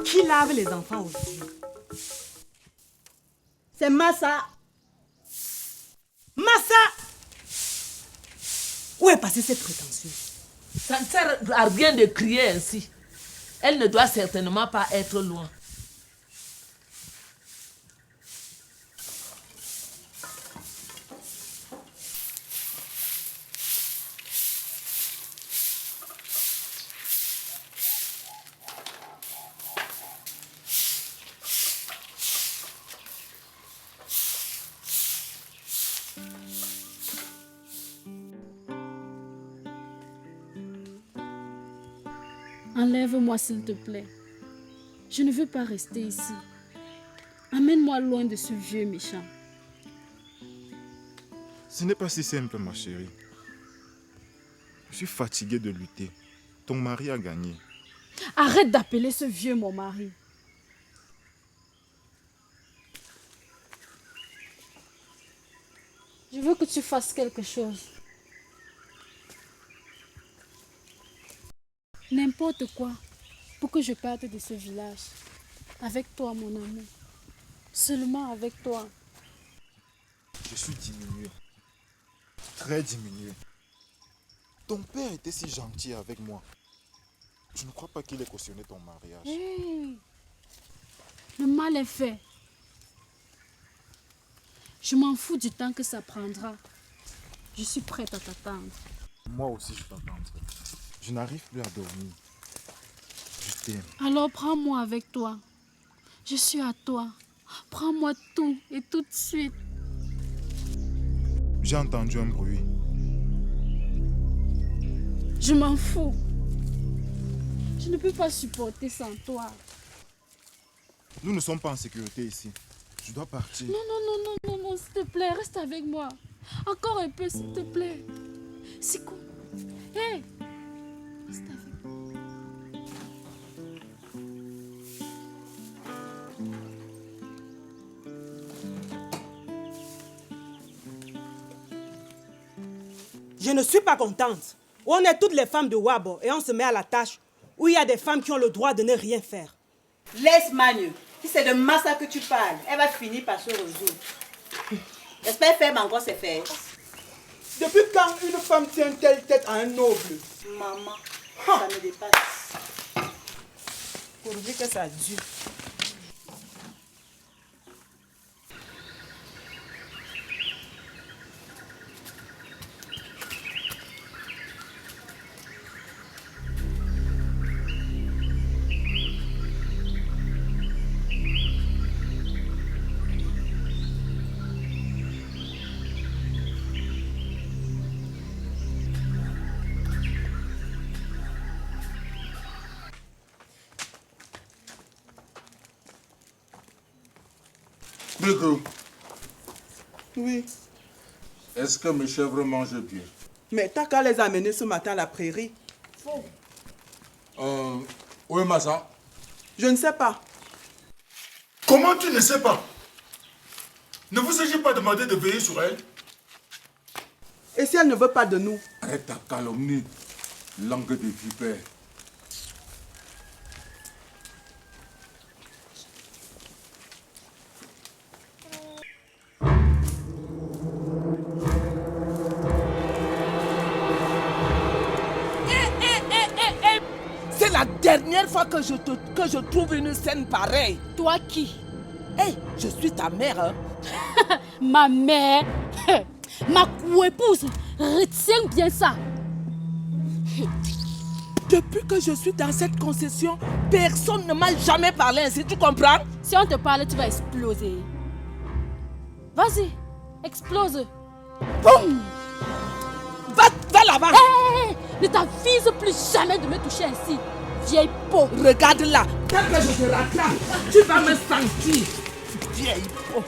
Qui lave les enfants aussi? C'est Massa. Massa! Où est passée cette prétentieuse? Ça ne sert à rien de crier ainsi. Elle ne doit certainement pas être loin. Enlève-moi s'il te plaît. Je ne veux pas rester ici. Amène-moi loin de ce vieux méchant. Ce n'est pas si simple, ma chérie. Je suis fatigué de lutter. Ton mari a gagné. Arrête d'appeler ce vieux mon mari. Je veux que tu fasses quelque chose. N'importe quoi pour que je parte de ce village. Avec toi, mon amour. Seulement avec toi. Je suis diminué. Très diminué. Ton père était si gentil avec moi. Je ne crois pas qu'il ait cautionné ton mariage. Hey, le mal est fait. Je m'en fous du temps que ça prendra. Je suis prête à t'attendre. Moi aussi, je t'attendrai. Je n'arrive plus à dormir. Je t'aime. Alors prends-moi avec toi. Je suis à toi. Prends-moi tout et tout de suite. J'ai entendu un bruit. Je m'en fous. Je ne peux pas supporter sans toi. Nous ne sommes pas en sécurité ici. Je dois partir. Non, non, non, non, non, non, s'il te plaît, reste avec moi. Encore un peu, s'il te plaît. C'est quoi? Hé! Reste avec moi. Je ne suis pas contente. On est toutes les femmes de Wabo et on se met à la tâche où il y a des femmes qui ont le droit de ne rien faire. Laisse Manu. Si c'est de Massa que tu parles, elle va finir par se résoudre. J'espère faire encore ses fesses. Depuis quand une femme tient telle tête à un noble? Maman, ça me dépasse. Pourvu que ça dure. Biko, Oui. est-ce que mes chèvres mangent bien? Mais t'as qu'à les amener ce matin à la prairie. Où est Massa? Je ne sais pas. Comment tu ne sais pas? Ne vous ai-je pas demandé de veiller sur elle? Et si elle ne veut pas de nous? Arrête ta calomnie, langue de vipère. C'est la dernière fois que je trouve une scène pareille. Toi qui? Hey, je suis ta mère. Hein? Ma mère, ma co-épouse, retiens bien ça. Depuis que je suis dans cette concession, personne ne m'a jamais parlé ainsi, tu comprends? Si on te parle, tu vas exploser. Vas-y, explose. Boum! Va là-bas! Hé, ne t'avise plus jamais de me toucher ainsi, vieille peau. Regarde là, quand que je te rattrape, tu vas me sentir, vieille peau.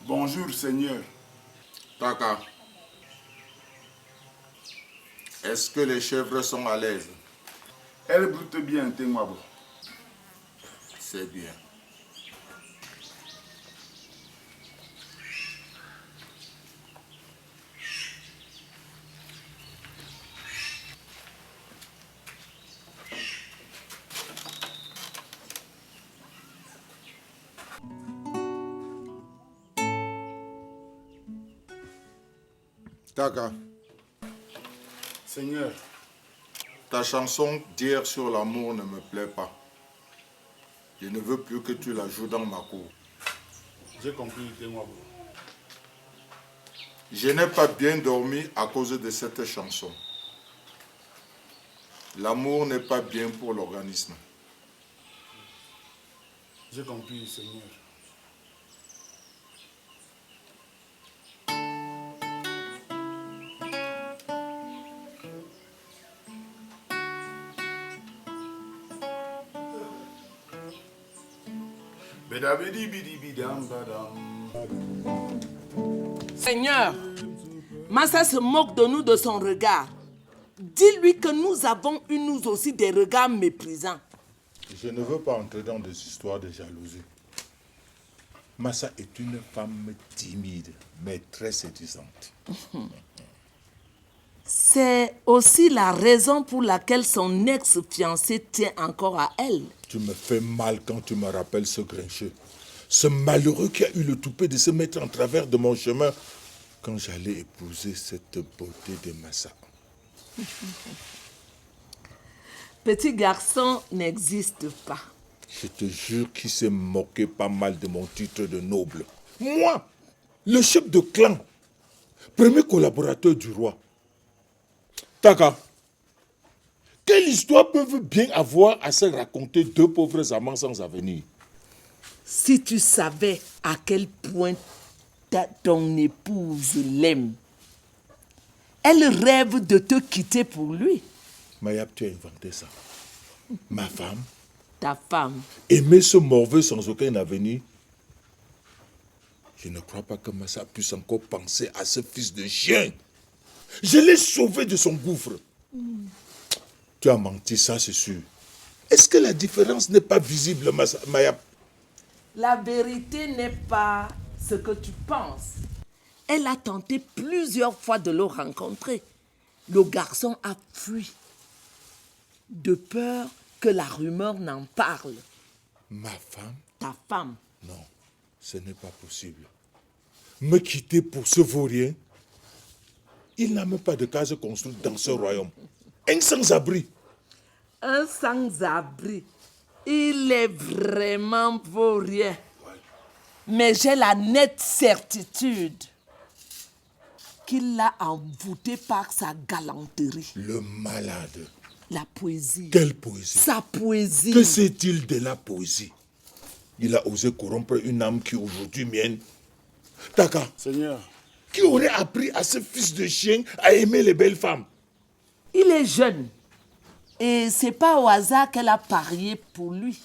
Bonjour, Seigneur. Taka. Est-ce que les chèvres sont à l'aise? Elles broutent bien, Tengwabo. C'est bien. Taka, Seigneur, ta chanson d'hier sur l'amour ne me plaît pas. Je ne veux plus que tu la joues dans ma cour. j'ai compris, dis-moi. Je n'ai pas bien dormi à cause de cette chanson. L'amour n'est pas bien pour l'organisme. J'ai compris, Seigneur. Seigneur, Massa se moque de nous de son regard. Dis-lui que nous avons eu nous aussi des regards méprisants. Je ne veux pas entrer dans des histoires de jalousie. Massa est une femme timide, mais très séduisante. C'est aussi la raison pour laquelle son ex-fiancé tient encore à elle. Tu me fais mal quand tu me rappelles ce grincheux. Ce malheureux qui a eu le toupet de se mettre en travers de mon chemin quand j'allais épouser cette beauté de Massa. Petit garçon n'existe pas. Je te jure qu'il s'est moqué pas mal de mon titre de noble. Moi, le chef de clan, premier collaborateur du roi. Taka, quelle histoire peuvent bien avoir à se raconter deux pauvres amants sans avenir? Si tu savais à quel point ton épouse l'aime, elle rêve de te quitter pour lui. Mayab, tu as inventé ça. Ma femme, Ta femme. aimer ce morveux sans aucun avenir. Je ne crois pas que Massa puisse encore penser à ce fils de chien. Je l'ai sauvé de son gouffre. Tu as menti, ça c'est sûr. Est-ce que la différence n'est pas visible, Mayab? La vérité n'est pas ce que tu penses. Elle a tenté plusieurs fois de le rencontrer. Le garçon a fui, de peur que la rumeur n'en parle. Ma femme? Ta femme. Non, ce n'est pas possible. Me quitter pour ce vaurien? Il n'a même pas de case construite dans ce royaume. Un sans-abri. Un sans-abri. Il est vraiment vaurien. Mais j'ai la nette certitude qu'il l'a envoûté par sa galanterie. Le malade. La poésie. Quelle poésie? Sa poésie. Que sait-il de la poésie? Il a osé corrompre une âme qui aujourd'hui mienne. Taka, Seigneur, qui aurait appris à ce fils de chien à aimer les belles femmes? Il est jeune. Et c'est pas au hasard qu'elle a parié pour lui.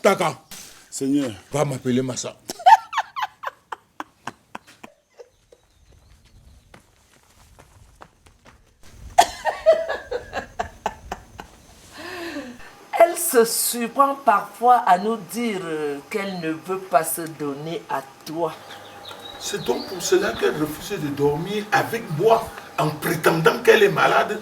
Taka, Seigneur, va m'appeler Massa. Elle se surprend parfois à nous dire qu'elle ne veut pas se donner à toi. C'est donc pour cela qu'elle refuse de dormir avec moi en prétendant qu'elle est malade.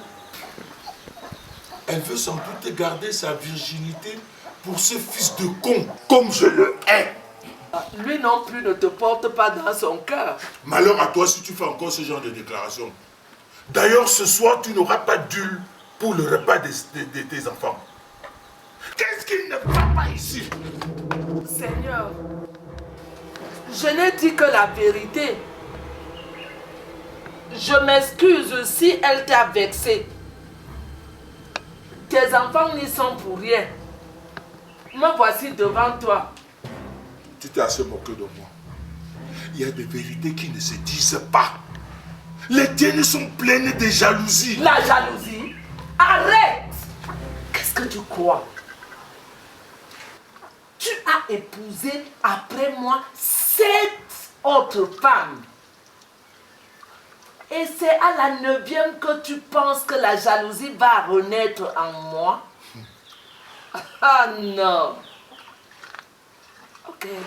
Elle veut sans doute garder sa virginité pour ce fils de con, comme je le hais. Lui non plus ne te porte pas dans son cœur. Malheur à toi si tu fais encore ce genre de déclaration. D'ailleurs, ce soir, tu n'auras pas d'huile pour le repas de tes enfants. Qu'est-ce qui ne va pas ici? Seigneur, je n'ai dit que la vérité. Je m'excuse si elle t'a vexé. Tes enfants n'y sont pour rien. Me voici devant toi. Tu t'es assez moqué de moi. Il y a des vérités qui ne se disent pas. Les tiennes sont pleines de jalousie. La jalousie? Arrête! Qu'est-ce que tu crois? Tu as épousé après moi 7 autres femmes. Et c'est à la 9e que tu penses que la jalousie va renaître en moi? Ah non!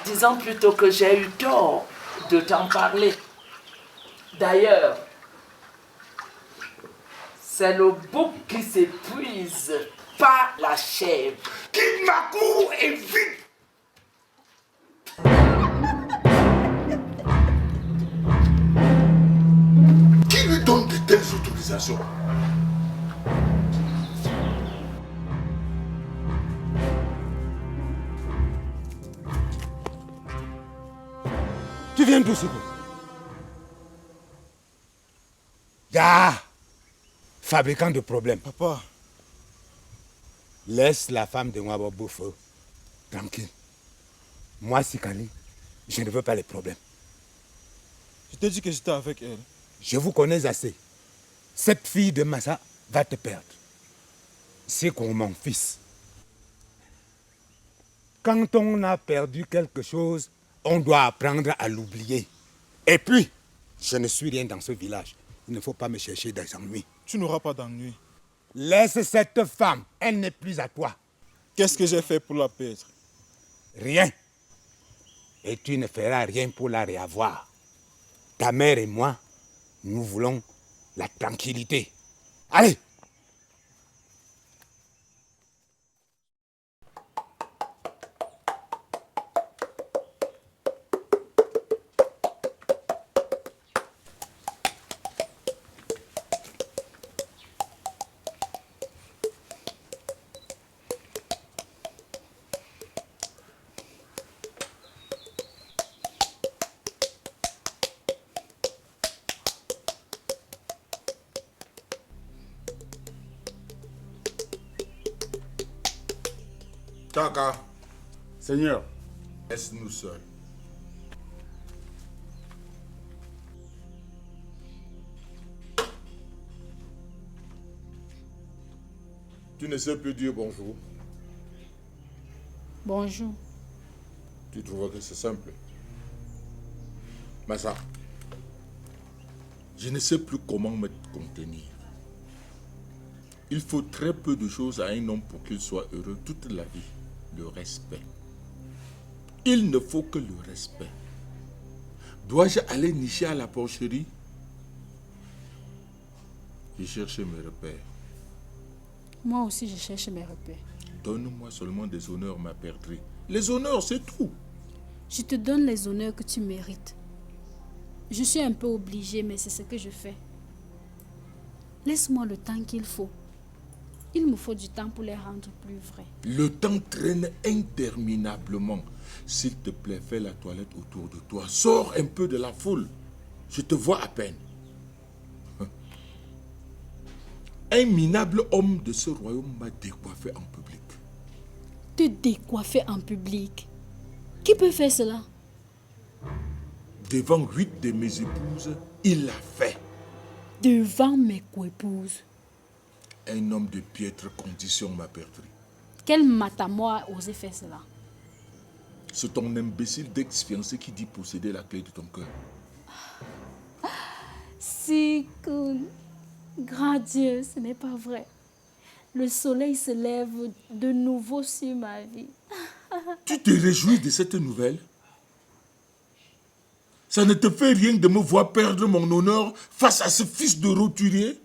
Disons plutôt que j'ai eu tort de t'en parler. D'ailleurs, c'est le bouc qui s'épuise, pas la chèvre. Quitte ma cour et vite. Qui lui donne de telles autorisations? Tu viens d'où, Siko? Ah, fabricant de problèmes. Papa, Laisse la femme de Mwabo Boufo tranquille. Moi, Sikali, je ne veux pas les problèmes. je t'ai dit que j'étais avec elle. Je vous connais assez. Cette fille de Massa va te perdre. C'est comme mon fils. Quand on a perdu quelque chose, on doit apprendre à l'oublier. Et puis, je ne suis rien dans ce village. Il ne faut pas me chercher des ennuis. Tu n'auras pas d'ennui. Laisse cette femme, elle n'est plus à toi. Qu'est-ce que j'ai fait pour la perdre? Rien. Et tu ne feras rien pour la réavoir. Ta mère et moi, nous voulons la tranquillité. Allez! Taka, Seigneur, laisse-nous seuls. Tu ne sais plus dire bonjour. Bonjour. Tu trouves que c'est simple. Massa, je ne sais plus comment me contenir. Il faut très peu de choses à un homme pour qu'il soit heureux toute la vie. Le respect. Il ne faut que le respect. Dois-je aller nicher à la porcherie? J'ai cherché mes repères. Moi aussi, je cherche mes repères. Donne-moi seulement des honneurs, ma perdrix. Les honneurs, c'est tout. Je te donne les honneurs que tu mérites. Je suis un peu obligée, mais c'est ce que je fais. Laisse-moi le temps qu'il faut. Il me faut du temps pour les rendre plus vrais. Le temps traîne interminablement. S'il te plaît, fais la toilette autour de toi. Sors un peu de la foule. Je te vois à peine. Un minable homme de ce royaume m'a décoiffé en public. Te décoiffer en public. Qui peut faire cela? Devant 8 de mes épouses, il l'a fait. Devant mes coépouses. Un homme de piètre condition, ma perdrix. Quel matamois a osé faire cela? C'est ton imbécile d'ex-fiancé qui dit posséder la clé de ton cœur. Sikun, grand Dieu, ce n'est pas vrai. Le soleil se lève de nouveau sur ma vie. Tu te réjouis de cette nouvelle? Ça ne te fait rien de me voir perdre mon honneur face à ce fils de roturier?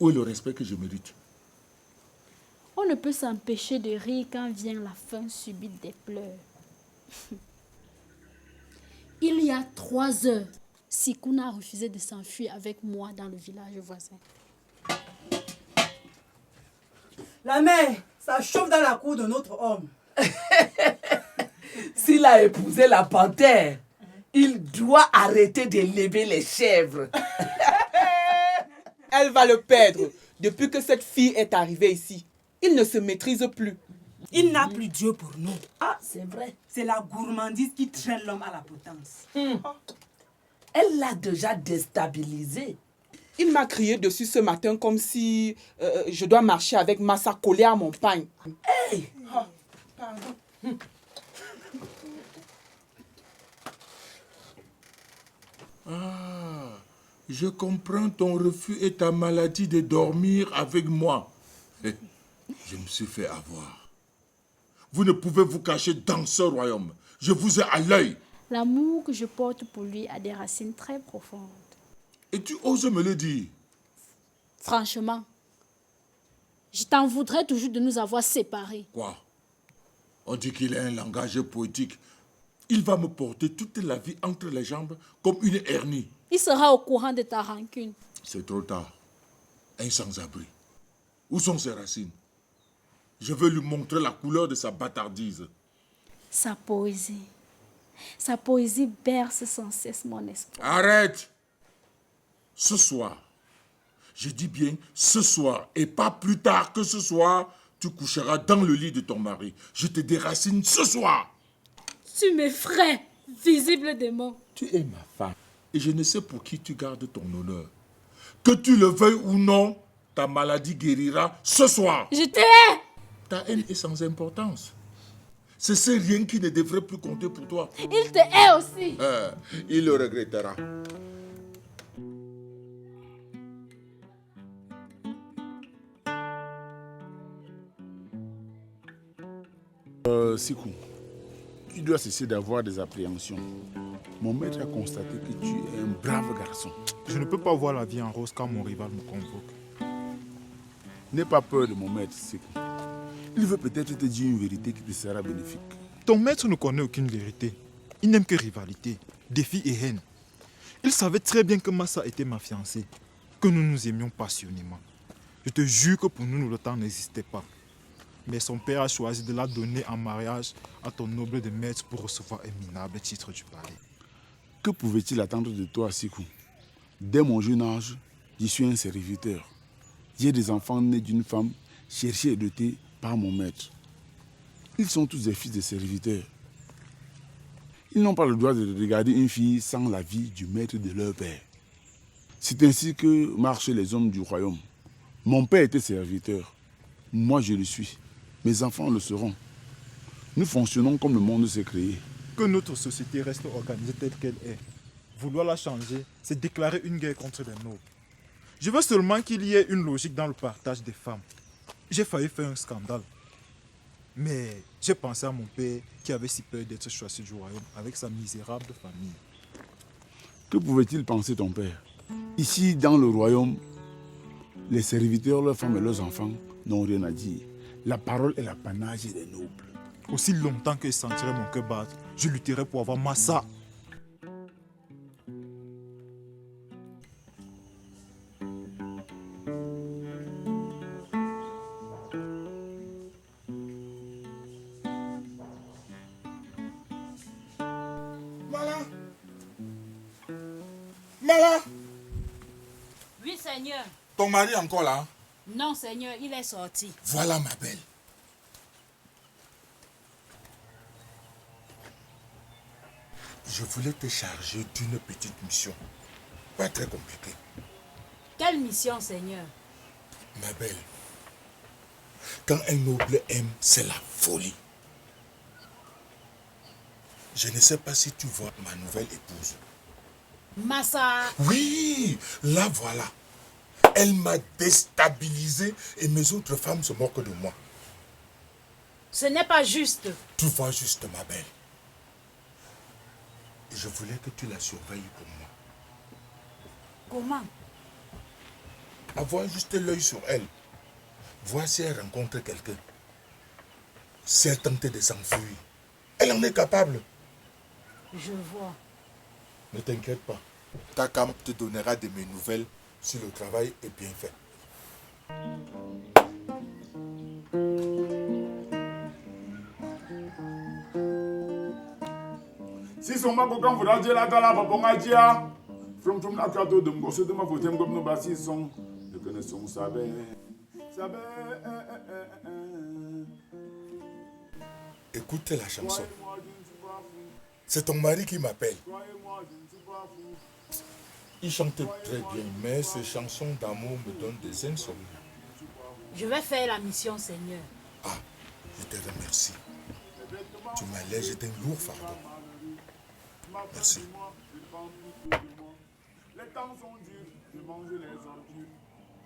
Où est le respect que je mérite? On ne peut s'empêcher de rire quand vient la fin subite des pleurs. Il y a 3 heures, Sikuna a refusé de s'enfuir avec moi dans le village voisin. La mère, ça chauffe dans la cour de notre homme. S'il a épousé la panthère, il doit arrêter de lever les chèvres. Elle va le perdre depuis que cette fille est arrivée ici. Il ne se maîtrise plus. Il n'a plus Dieu pour nous. Ah, c'est vrai. C'est la gourmandise qui traîne l'homme à la potence. Elle l'a déjà déstabilisé. Il m'a crié dessus ce matin comme si je dois marcher avec Massa collé à mon pagne. Hey! Oh, pardon. Ah, je comprends ton refus et ta maladie de dormir avec moi. Je me suis fait avoir. Vous ne pouvez vous cacher dans ce royaume. Je vous ai à l'œil. L'amour que je porte pour lui a des racines très profondes. Et tu oses me le dire? Franchement, je t'en voudrais toujours de nous avoir séparés. Quoi? On dit qu'il a un langage poétique. Il va me porter toute la vie entre les jambes comme une hernie. Il sera au courant de ta rancune. C'est trop tard. Un sans-abri. Où sont ses racines? Je veux lui montrer la couleur de sa bâtardise. Sa poésie berce sans cesse mon espoir. Arrête! Ce soir, je dis bien ce soir, et pas plus tard que ce soir, tu coucheras dans le lit de ton mari. Je te déracine ce soir. Tu m'effraies, visible démon. Tu es ma femme, et je ne sais pour qui tu gardes ton honneur. Que tu le veuilles ou non, ta maladie guérira ce soir. Je te hais! Ta haine est sans importance. C'est rien qui ne devrait plus compter pour toi. Il te hait aussi. Il le regrettera. Sikou, tu dois cesser d'avoir des appréhensions. Mon maître a constaté que tu es un brave garçon. Je ne peux pas voir la vie en rose quand mon rival me convoque. N'aie pas peur de mon maître, Sikou. Il veut peut-être te dire une vérité qui te sera bénéfique. Ton maître ne connaît aucune vérité. Il n'aime que rivalité, défi et haine. Il savait très bien que Massa était ma fiancée, que nous nous aimions passionnément. Je te jure que pour nous, le temps n'existait pas. Mais son père a choisi de la donner en mariage à ton noble de maître pour recevoir un minable titre du palais. Que pouvait-il attendre de toi, Sikou? Dès mon jeune âge, je suis un serviteur. J'ai des enfants nés d'une femme cherchée et dotée par mon maître. Ils sont tous des fils de serviteurs. Ils n'ont pas le droit de regarder une fille sans l'avis du maître de leur père. C'est ainsi que marchent les hommes du royaume. Mon père était serviteur. Moi, je le suis. Mes enfants le seront. Nous fonctionnons comme le monde s'est créé. Que notre société reste organisée telle qu'elle est. Vouloir la changer, c'est déclarer une guerre contre les nobles. Je veux seulement qu'il y ait une logique dans le partage des femmes. J'ai failli faire un scandale. Mais j'ai pensé à mon père qui avait si peur d'être chassé du royaume avec sa misérable famille. Que pouvait-il penser ton père? Ici, dans le royaume, les serviteurs, leurs femmes et leurs enfants n'ont rien à dire. La parole est l'apanage des nobles. Aussi longtemps que je sentirai mon cœur battre, je lutterai pour avoir Massa. Mala, Oui, Seigneur. ton mari est encore là? Non, Seigneur, il est sorti. Voilà ma belle. Je voulais te charger d'une petite mission. Pas très compliquée. Quelle mission, Seigneur? Ma belle, quand un noble aime, c'est la folie. Je ne sais pas si tu vois ma nouvelle épouse. Massa. Oui, la voilà. Elle m'a déstabilisé et mes autres femmes se moquent de moi. Ce n'est pas juste. Tu vois juste, ma belle. Et je voulais que tu la surveilles pour moi. Comment? Avoir juste l'œil sur elle. Voir si elle rencontre quelqu'un. Si elle tente de s'enfuir. Elle en est capable. Je vois. Ne t'inquiète pas. Ta cam te donnera de mes nouvelles si le travail est bien fait. Si son ma kokan fura jela kala babonga jia. From na kato de mgoso de ma fotem comme no basi son. De connaissons sabe. Sabe. Écoute la chanson. C'est ton mari qui m'appelle. Il chante très bien, mais ces chansons d'amour me donnent des insomnies. Je vais faire la mission, Seigneur. Ah, je te remercie. Tu m'allèges d'un lourd fardeau. Merci. Les temps sont durs, je mange les ordures.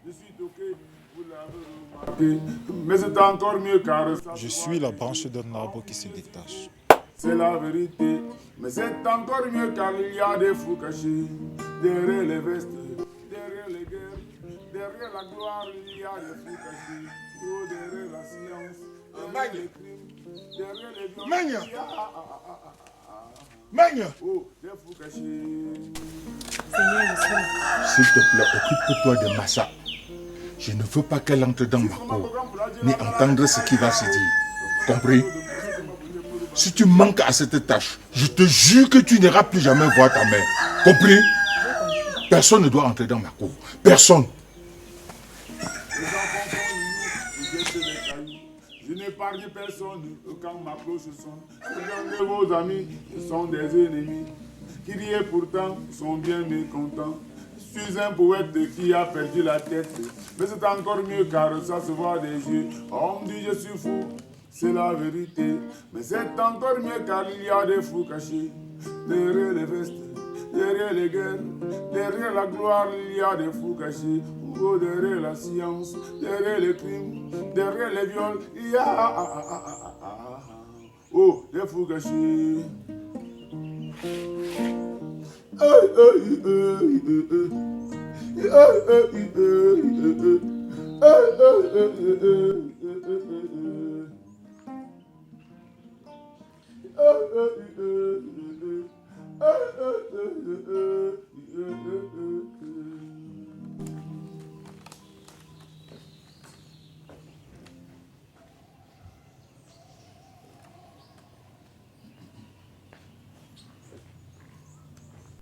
Je suis toqué, vous l'avez remarqué. Mais c'est encore mieux car ça. Je suis la branche d'un arbre qui se détache. C'est la vérité. Mais c'est encore mieux car il y a des fous cachés. Derrière les vestes, derrière les guerres, derrière la gloire, il y a des fous cachés. Oh, derrière la science, derrière les crimes, derrière les violences. Magne. Magne. Oh, des fous cachés. S'il te plaît, occupe-toi de Massa. Je ne veux pas qu'elle entre dans ma cour, ni entendre ce qui va se dire. Compris? Si tu manques à cette tâche, je te jure que tu n'iras plus jamais voir ta mère. Compris? Personne ne doit entrer dans ma cour. Personne. Je n'épargne personne quand ma cloche sonne. Regardez vos amis, ce sont des ennemis. Qui rient pourtant, sont bien mécontents. Je suis un poète qui a perdu la tête. Mais c'est encore mieux car ça se voit des yeux. On me dit je suis fou, c'est la vérité. Mais c'est encore mieux car il y a des fous cachés. Derrière les vestes, derrière les guerres, derrière la gloire, il y a des fous cachés. Oh, derrière la science, derrière les crimes, derrière les viols, il y a oh, des fous cachés.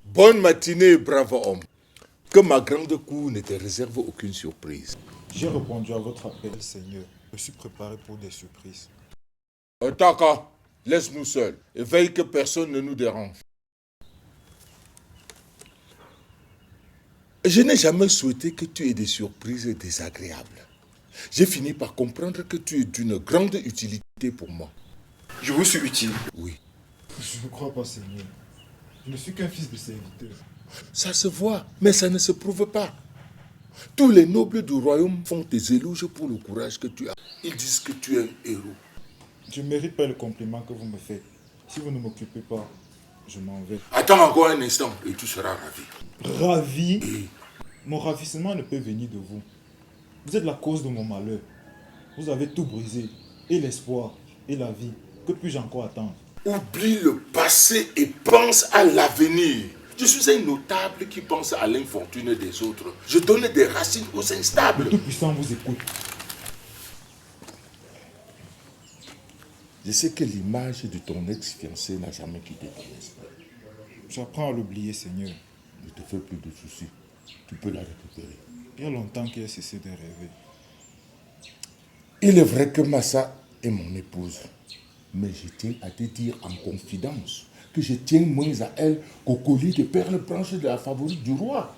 Bonne matinée, brave homme. Que ma grande cour ne te réserve aucune surprise. J'ai répondu à votre appel, Seigneur. Je suis préparé pour des surprises. Taka, laisse-nous seuls et veille que personne ne nous dérange. Je n'ai jamais souhaité que tu aies des surprises désagréables. J'ai fini par comprendre que tu es d'une grande utilité pour moi. Je vous suis utile. Oui. Je ne crois pas, Seigneur. Je ne suis qu'un fils de serviteur. Ça se voit, mais ça ne se prouve pas. Tous les nobles du royaume font tes éloges pour le courage que tu as. Ils disent que tu es un héros. Je ne mérite pas le compliment que vous me faites. Si vous ne m'occupez pas, je m'en vais. Attends encore un instant et tu seras ravi. Ravi? Et Mon ravissement ne peut venir de vous. Vous êtes la cause de mon malheur. Vous avez tout brisé. Et l'espoir, et la vie. Que puis-je encore attendre? oublie le passé et pense à l'avenir. Je suis un notable qui pense à l'infortune des autres. Je donne des racines aux instables. Le Tout-Puissant vous écoute. Je sais que l'image de ton ex-fiancé n'a jamais quitté ton esprit. J'apprends à l'oublier, Seigneur. Ne te fais plus de soucis. Tu peux la récupérer. Il y a longtemps qu'il a cessé de rêver. Il est vrai que Massa est mon épouse. Mais je tiens à te dire en confidence que je tiens moins à elle qu'au collier de perles blanches de la favorite du roi.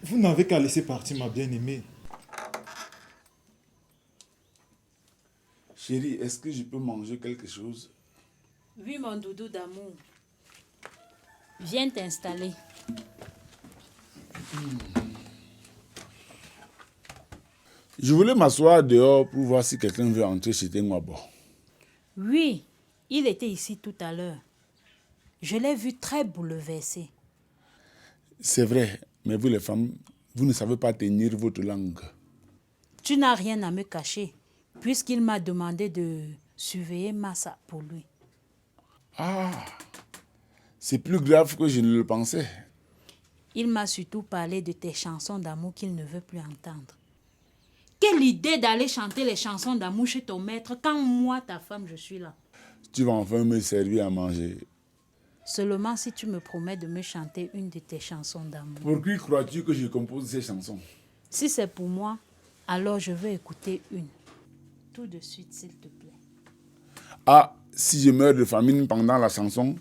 Vous n'avez qu'à laisser partir ma bien-aimée. Chérie, est-ce que je peux manger quelque chose? Oui, mon doudou d'amour. Viens t'installer. Je voulais m'asseoir dehors pour voir si quelqu'un veut entrer chez Tengwabo. Oui, il était ici tout à l'heure. Je l'ai vu très bouleversé. C'est vrai, mais vous les femmes, vous ne savez pas tenir votre langue. Tu n'as rien à me cacher, puisqu'il m'a demandé de surveiller Massa pour lui. Ah, c'est plus grave que je ne le pensais. Il m'a surtout parlé de tes chansons d'amour qu'il ne veut plus entendre. Quelle idée d'aller chanter les chansons d'amour chez ton maître quand moi, ta femme, je suis là. Tu vas enfin me servir à manger. Seulement si tu me promets de me chanter une de tes chansons d'amour. Pour qui crois-tu que je compose ces chansons? Si c'est pour moi, alors je veux écouter une. Tout de suite, s'il te plaît. Ah, si je meurs de famine pendant la chanson?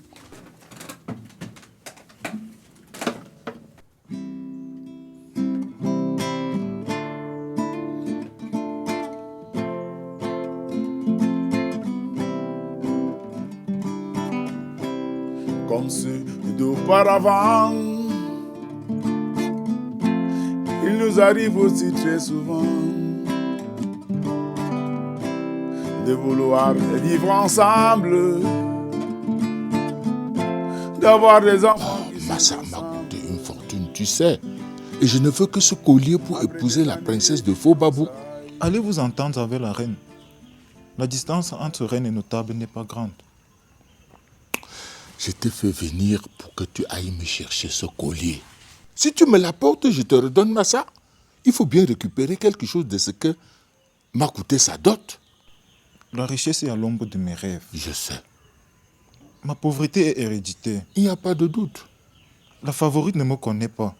Comme ceux d'auparavant, Il nous arrive aussi très souvent de vouloir vivre ensemble, d'avoir des enfants. Massa m'a coûté une fortune, tu sais. Et je ne veux que ce collier pour épouser la princesse de Faux-Babou. Allez vous entendre avec la reine. La distance entre reine et notable n'est pas grande. Je t'ai fait venir pour que tu ailles me chercher ce collier. Si tu me l'apportes, je te redonne Massa. Il faut bien récupérer quelque chose de ce que m'a coûté sa dot. La richesse est à l'ombre de mes rêves. Je sais. Ma pauvreté est héréditaire. Il n'y a pas de doute. La favorite ne me connaît pas.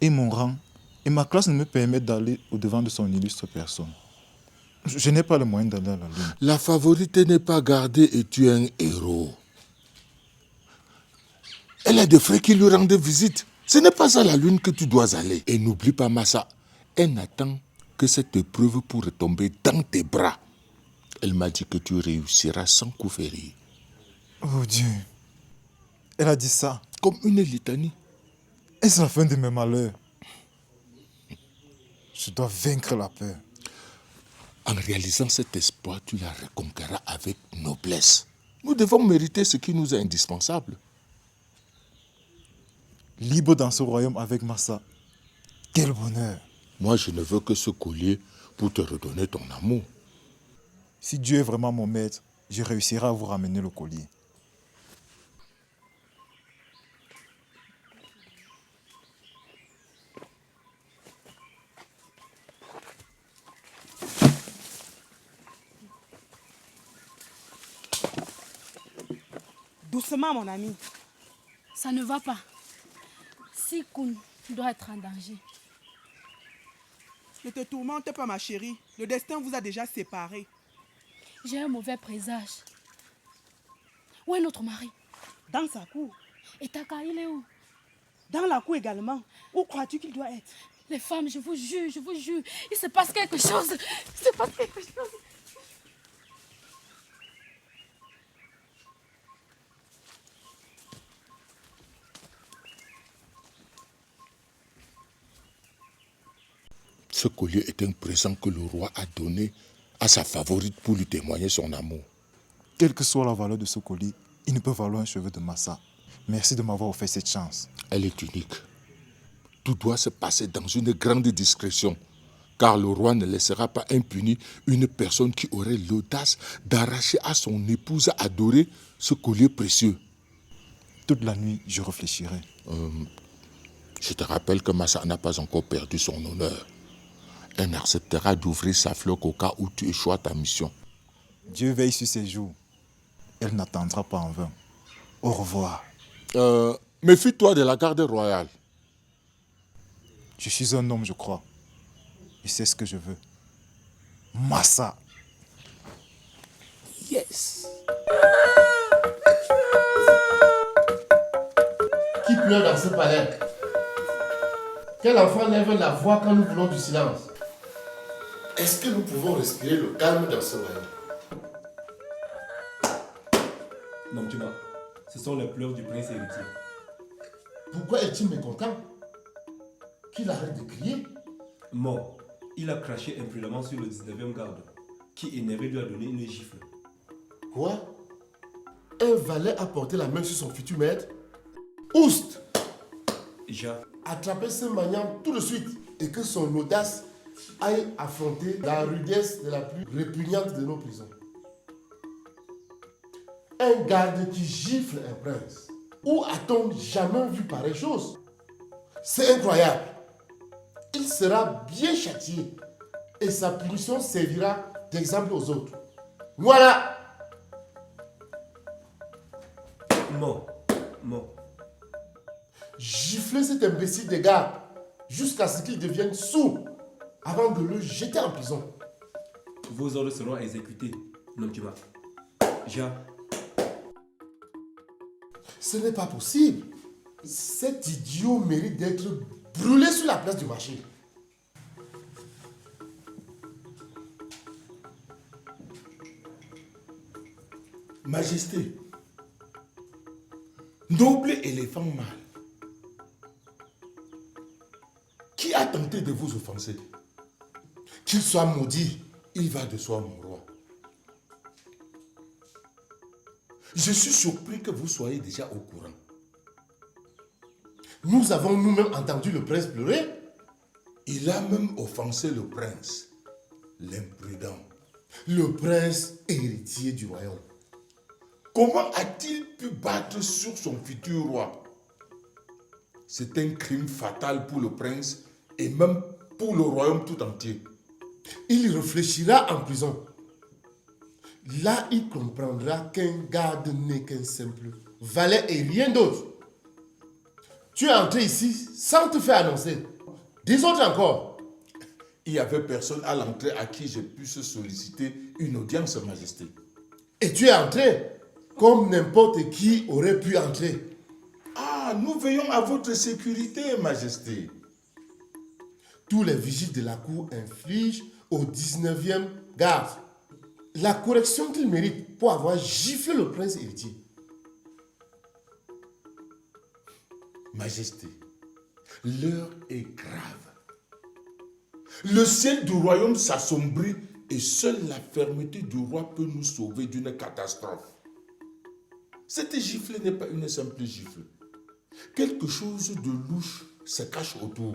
Et mon rang et ma classe ne me permettent d'aller au-devant de son illustre personne. Je n'ai pas le moyen d'aller à la lune. La favorite n'est pas gardée et tu es un héros. Elle a des frères qui lui rendent visite. Ce n'est pas à la lune que tu dois aller. Et n'oublie pas, Massa, elle n'attend que cette épreuve pour retomber dans tes bras. Elle m'a dit que tu réussiras sans coup férir. Oh Dieu. Elle a dit ça. Comme une litanie. Est-ce la fin de mes malheurs? Je dois vaincre la peur. En réalisant cet espoir, tu la reconquéras avec noblesse. Nous devons mériter ce qui nous est indispensable. Libre dans ce royaume avec Massa. Quel bonheur. Moi, je ne veux que ce collier pour te redonner ton amour. Si Dieu est vraiment mon maître, je réussirai à vous ramener le collier. Doucement, mon ami. Ça ne va pas. Sikun doit être en danger. Ne te tourmente pas, ma chérie. Le destin vous a déjà séparés. J'ai un mauvais présage. Où est notre mari? Dans sa cour. Et Taka, il est où? Dans la cour également. Où crois-tu qu'il doit être? Les femmes, je vous jure, il se passe quelque chose. Il se passe quelque chose. Ce collier est un présent que le roi a donné à sa favorite pour lui témoigner son amour. Quelle que soit la valeur de ce collier, il ne peut valoir un cheveu de Massa. Merci de m'avoir offert cette chance. Elle est unique. Tout doit se passer dans une grande discrétion, car le roi ne laissera pas impuni une personne qui aurait l'audace d'arracher à son épouse adorée ce collier précieux. Toute la nuit, je réfléchirai. Je te rappelle que Massa n'a pas encore perdu son honneur. Elle acceptera d'ouvrir sa fleur au cas où tu échoues à ta mission. Dieu veille sur ses jours. Elle n'attendra pas en vain. Au revoir. Méfie-toi de la garde royale. Je suis un homme, je crois. Je sais ce que je veux. Massa. Yes. Qui pleure dans ce palais? Quel enfant lève la voix quand nous voulons du silence? Est-ce que nous pouvons respirer le calme dans ce royaume? Non, tu vois, ce sont les pleurs du prince héritier. Pourquoi est-il mécontent? Qu'il arrête de crier? Mort, il a craché imprudemment sur le 19e garde, qui énervé lui a donné une gifle. Quoi? Un valet a porté la main sur son futur maître? Oust! Attrapez ce maniant tout de suite et que son audace aille affronter la rudesse de la plus répugnante de nos prisons. Un garde qui gifle un prince. Où a-t-on jamais vu pareille chose? C'est incroyable. Il sera bien châtié et sa punition servira d'exemple aux autres. Voilà! Mort. Giflez cet imbécile des gardes jusqu'à ce qu'il devienne sourd avant de le jeter en prison. Vos ordres seront exécutés, Noctuma. Ce n'est pas possible. Cet idiot mérite d'être brûlé sur la place du marché. Majesté, noble éléphant mâle, qui a tenté de vous offenser. Qu'il soit maudit, il va de soi, mon roi. Je suis surpris que vous soyez déjà au courant. Nous avons nous-mêmes entendu le prince pleurer. Il a même offensé le prince, l'imprudent. Le prince héritier du royaume. Comment a-t-il pu battre sur son futur roi? C'est un crime fatal pour le prince et même pour le royaume tout entier. Il réfléchira en prison. Là, il comprendra qu'un garde n'est qu'un simple valet et rien d'autre. Tu es entré ici sans te faire annoncer. Des autres encore. Il n'y avait personne à l'entrée à qui j'ai pu se solliciter une audience, Majesté. Et tu es entré comme n'importe qui aurait pu entrer. Ah, nous veillons à votre sécurité, Majesté. Tous les vigiles de la cour infligent au 19e garde la correction qu'il mérite pour avoir giflé le prince héritier. Majesté, l'heure est grave. Le ciel du royaume s'assombrit et seule la fermeté du roi peut nous sauver d'une catastrophe. Cette gifle n'est pas une simple gifle. Quelque chose de louche se cache autour.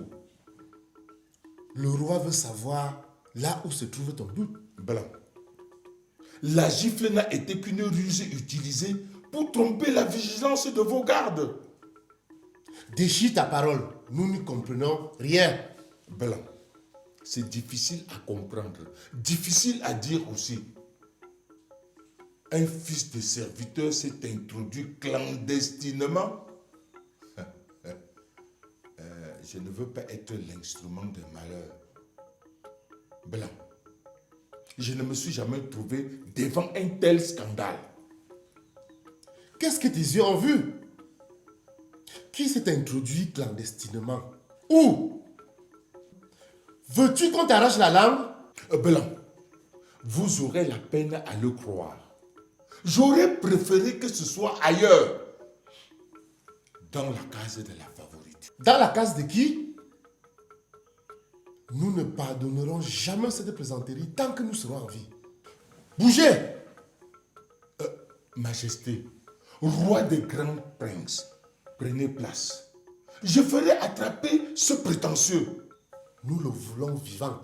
Le roi veut savoir là où se trouve ton but. Blanc. La gifle n'a été qu'une ruse utilisée pour tromper la vigilance de vos gardes. Déchire ta parole, nous n'y comprenons rien. Blanc. C'est difficile à comprendre, difficile à dire aussi. Un fils de serviteur s'est introduit clandestinement. Je ne veux pas être l'instrument de malheur. Blanc. Je ne me suis jamais trouvé devant un tel scandale. Qu'est-ce que tes yeux ont vu? Qui s'est introduit clandestinement? Où? Veux-tu qu'on t'arrache la langue? Blanc, vous aurez la peine à le croire. J'aurais préféré que ce soit ailleurs. Dans la case de la favorite. Dans la case de qui? Nous ne pardonnerons jamais cette plaisanterie tant que nous serons en vie. Bougez! Majesté, roi des grands princes, prenez place. Je ferai attraper ce prétentieux. Nous le voulons vivant,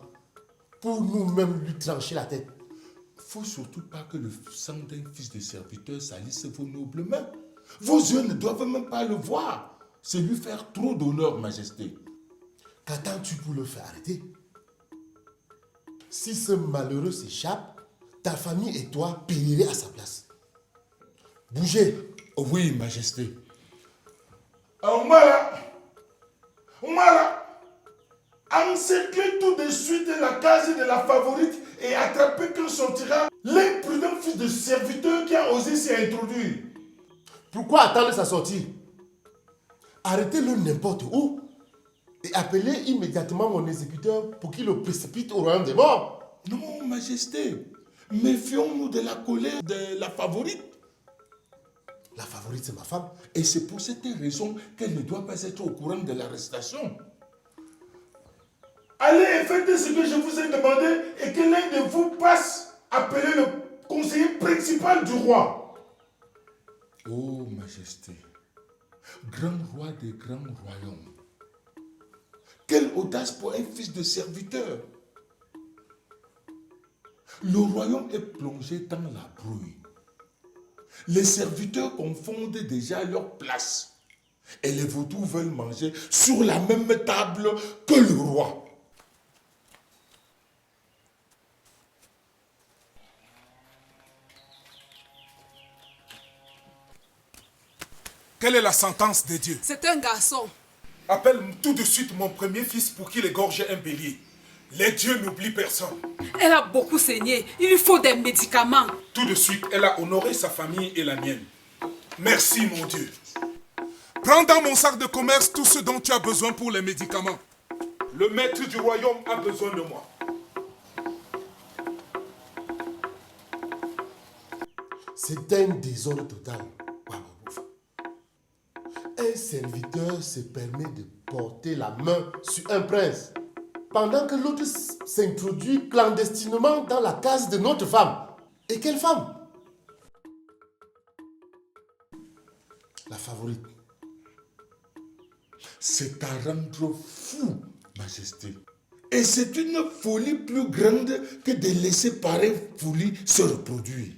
pour nous-mêmes lui trancher la tête. Faut surtout pas que le sang d'un fils de serviteur salisse vos nobles mains. Vos yeux ne doivent même pas le voir. C'est lui faire trop d'honneur, Majesté. Qu'attends-tu pour le faire arrêter? Si ce malheureux s'échappe, ta famille et toi périrez à sa place. Bougez. Oui, Majesté. Voilà. Encerclez tout de suite la case de la favorite et attrapez quand sortira l'imprudent fils de serviteur qui a osé s'y introduire. Pourquoi attendre sa sortie? Arrêtez-le n'importe où et appelez immédiatement mon exécuteur pour qu'il le précipite au royaume des morts. Non, Majesté, méfions-nous de la colère de la favorite. La favorite, c'est ma femme. Et c'est pour cette raison qu'elle ne doit pas être au courant de l'arrestation. Allez et faites ce que je vous ai demandé et que l'un de vous passe appeler le conseiller principal du roi. Oh, Majesté, grand roi des grands royaumes, quelle audace pour un fils de serviteur. Le royaume est plongé dans la brouille. Les serviteurs confondent déjà leur place. Et les vautours veulent manger sur la même table que le roi. Quelle est la sentence de Dieu? C'est un garçon. Appelle tout de suite mon premier fils pour qu'il égorge un bélier. Les dieux n'oublient personne. Elle a beaucoup saigné. Il lui faut des médicaments. Tout de suite, elle a honoré sa famille et la mienne. Merci, mon Dieu. Prends dans mon sac de commerce tout ce dont tu as besoin pour les médicaments. Le maître du royaume a besoin de moi. C'est un désordre total. Un serviteur se permet de porter la main sur un prince. pendant que l'autre s'introduit clandestinement dans la case de notre femme. Et quelle femme? La favorite. C'est à rendre fou, Majesté. Et c'est une folie plus grande que de laisser pareille folie se reproduire.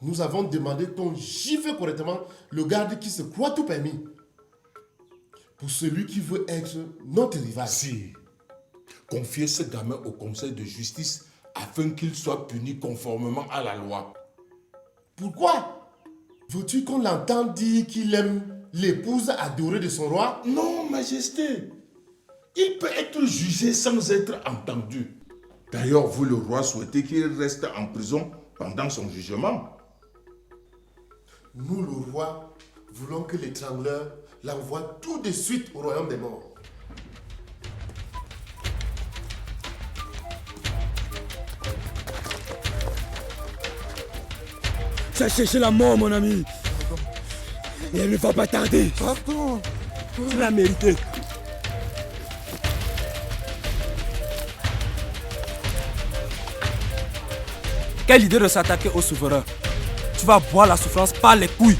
Nous avons demandé qu'on gifle correctement le garde qui se croit tout permis. Pour celui qui veut être notre rival. Si. Confiez ce gamin au conseil de justice afin qu'il soit puni conformément à la loi. Pourquoi? Veux-tu qu'on l'entende dire qu'il aime l'épouse adorée de son roi? Non, Majesté. Il peut être jugé sans être entendu. D'ailleurs, vous, le roi, souhaitez qu'il reste en prison pendant son jugement. Nous, le roi, voulons que l'étrangleur l'envoie tout de suite au royaume des morts. Tu as cherché la mort, mon ami. Et elle ne va pas tarder. Pardon. Tu l'as mérité. Quelle idée de s'attaquer au souverain. Tu vas boire la souffrance par les couilles.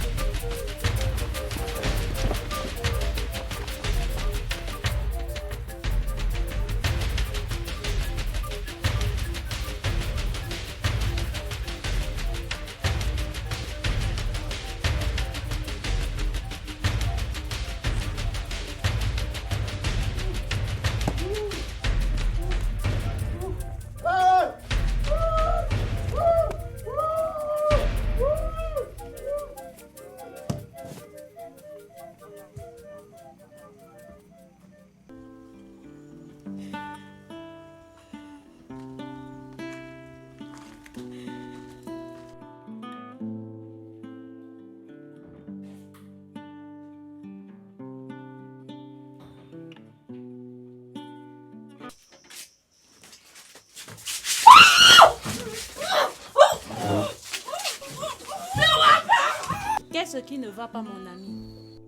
Qu'est-ce qui ne va pas, mon ami?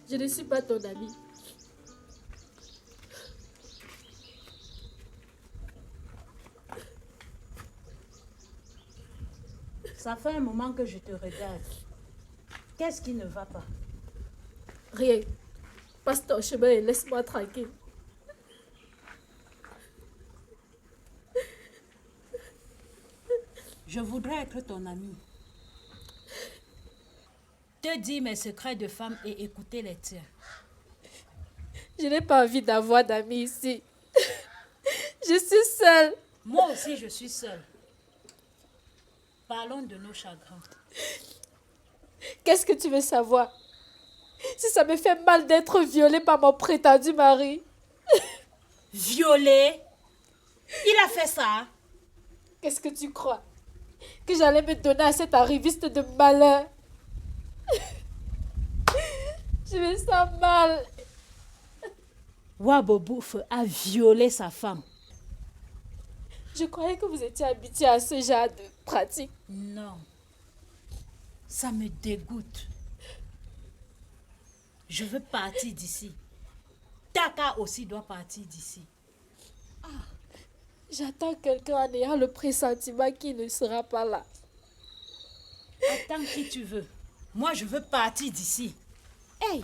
Je ne suis pas ton ami. Ça fait un moment que je te regarde. Qu'est-ce qui ne va pas? Rien. Passe ton chemin et laisse-moi tranquille. Je voudrais être ton ami. Te dire mes secrets de femme et écouter les tiens. Je n'ai pas envie d'avoir d'amis ici. Je suis seule. Moi aussi, je suis seule. Parlons de nos chagrins. Qu'est-ce que tu veux savoir? Si ça me fait mal d'être violée par mon prétendu mari. Violée? Il a fait ça? Qu'est-ce que tu crois? Que j'allais me donner à cet arriviste de malheur? Je me sens mal. Wabobouf a violé sa femme. Je croyais que vous étiez habitué à ce genre de pratique. Non. Ça me dégoûte. Je veux partir d'ici. Taka aussi doit partir d'ici. J'attends quelqu'un en ayant le pressentiment qu'il ne sera pas là. Attends qui tu veux. Moi, je veux partir d'ici. Hey!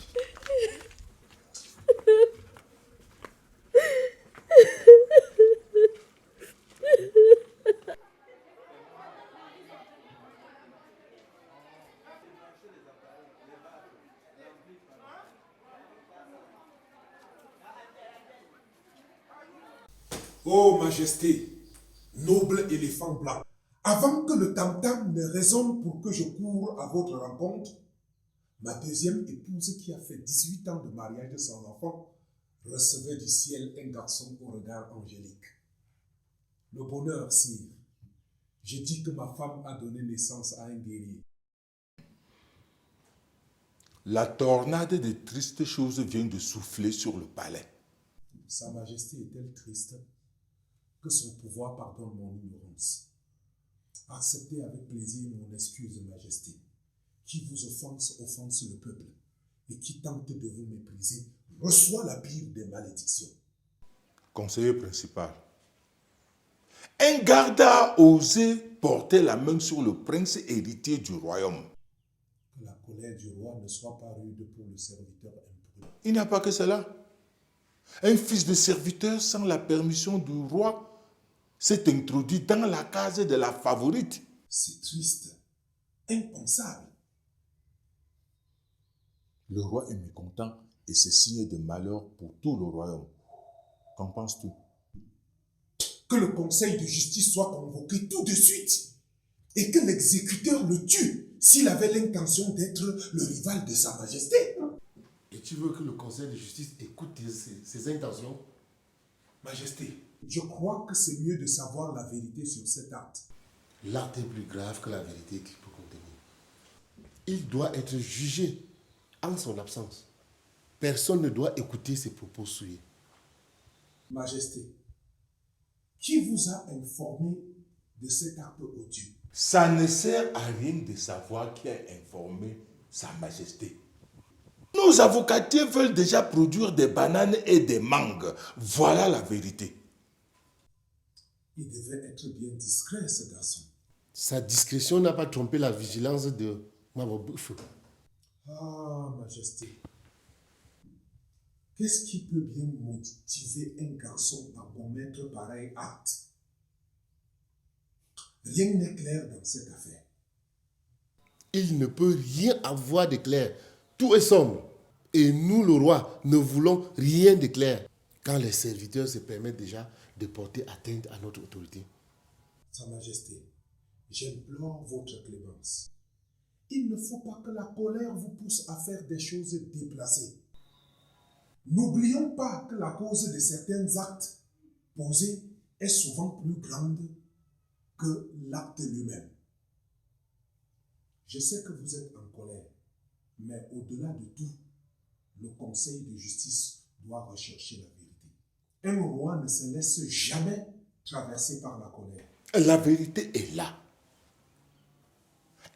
Ô Majesté, noble éléphant blanc, avant que le tam-tam ne résonne pour que je cours à votre rencontre, ma deuxième épouse qui a fait 18 ans de mariage sans enfant recevait du ciel un garçon au regard angélique. Le bonheur, sire. Je dis que ma femme a donné naissance à un guerrier. La tornade de tristes choses vient de souffler sur le palais. Sa Majesté est-elle triste que son pouvoir pardonne mon ignorance? Acceptez avec plaisir mon excuse, Majesté, Qui vous offense le peuple, et qui tente de vous mépriser, reçoit la pire des malédictions. Conseiller principal, un garde a osé porter la main sur le prince héritier du royaume. Que la colère du roi ne soit pas rude pour le serviteur imprudent. Il n'y a pas que cela. Un fils de serviteur sans la permission du roi s'est introduit dans la case de la favorite. C'est triste, impensable. Le roi est mécontent et c'est signe de malheur pour tout le royaume. Qu'en penses-tu? Que le conseil de justice soit convoqué tout de suite et que l'exécuteur le tue s'il avait l'intention d'être le rival de Sa Majesté. Et tu veux que le conseil de justice écoute ses intentions? Majesté, je crois que c'est mieux de savoir la vérité sur cet acte. L'acte est plus grave que la vérité qu'il peut contenir. Il doit être jugé en son absence. Personne ne doit écouter ses propos souillés. Majesté, qui vous a informé de cet acte odieux? Ça ne sert à rien de savoir qui a informé Sa Majesté. Nos avocatiers veulent déjà produire des bananes et des mangues. Voilà la vérité. Il devait être bien discret, ce garçon. Sa discrétion n'a pas trompé la vigilance de Maboboufou. Ah, Majesté. Qu'est-ce qui peut bien motiver un garçon à commettre pareil acte? Rien n'est clair dans cette affaire. Il ne peut rien avoir de clair. Tout est sombre. Et nous, le roi, ne voulons rien de clair. Quand les serviteurs se permettent déjà de porter atteinte à notre autorité. Sa Majesté, j'implore votre clémence. Il ne faut pas que la colère vous pousse à faire des choses déplacées. N'oublions pas que la cause de certains actes posés est souvent plus grande que l'acte lui-même. Je sais que vous êtes en colère, mais au-delà de tout, le conseil de justice doit rechercher la vérité. Un roi ne se laisse jamais traverser par la colère. La vérité est là.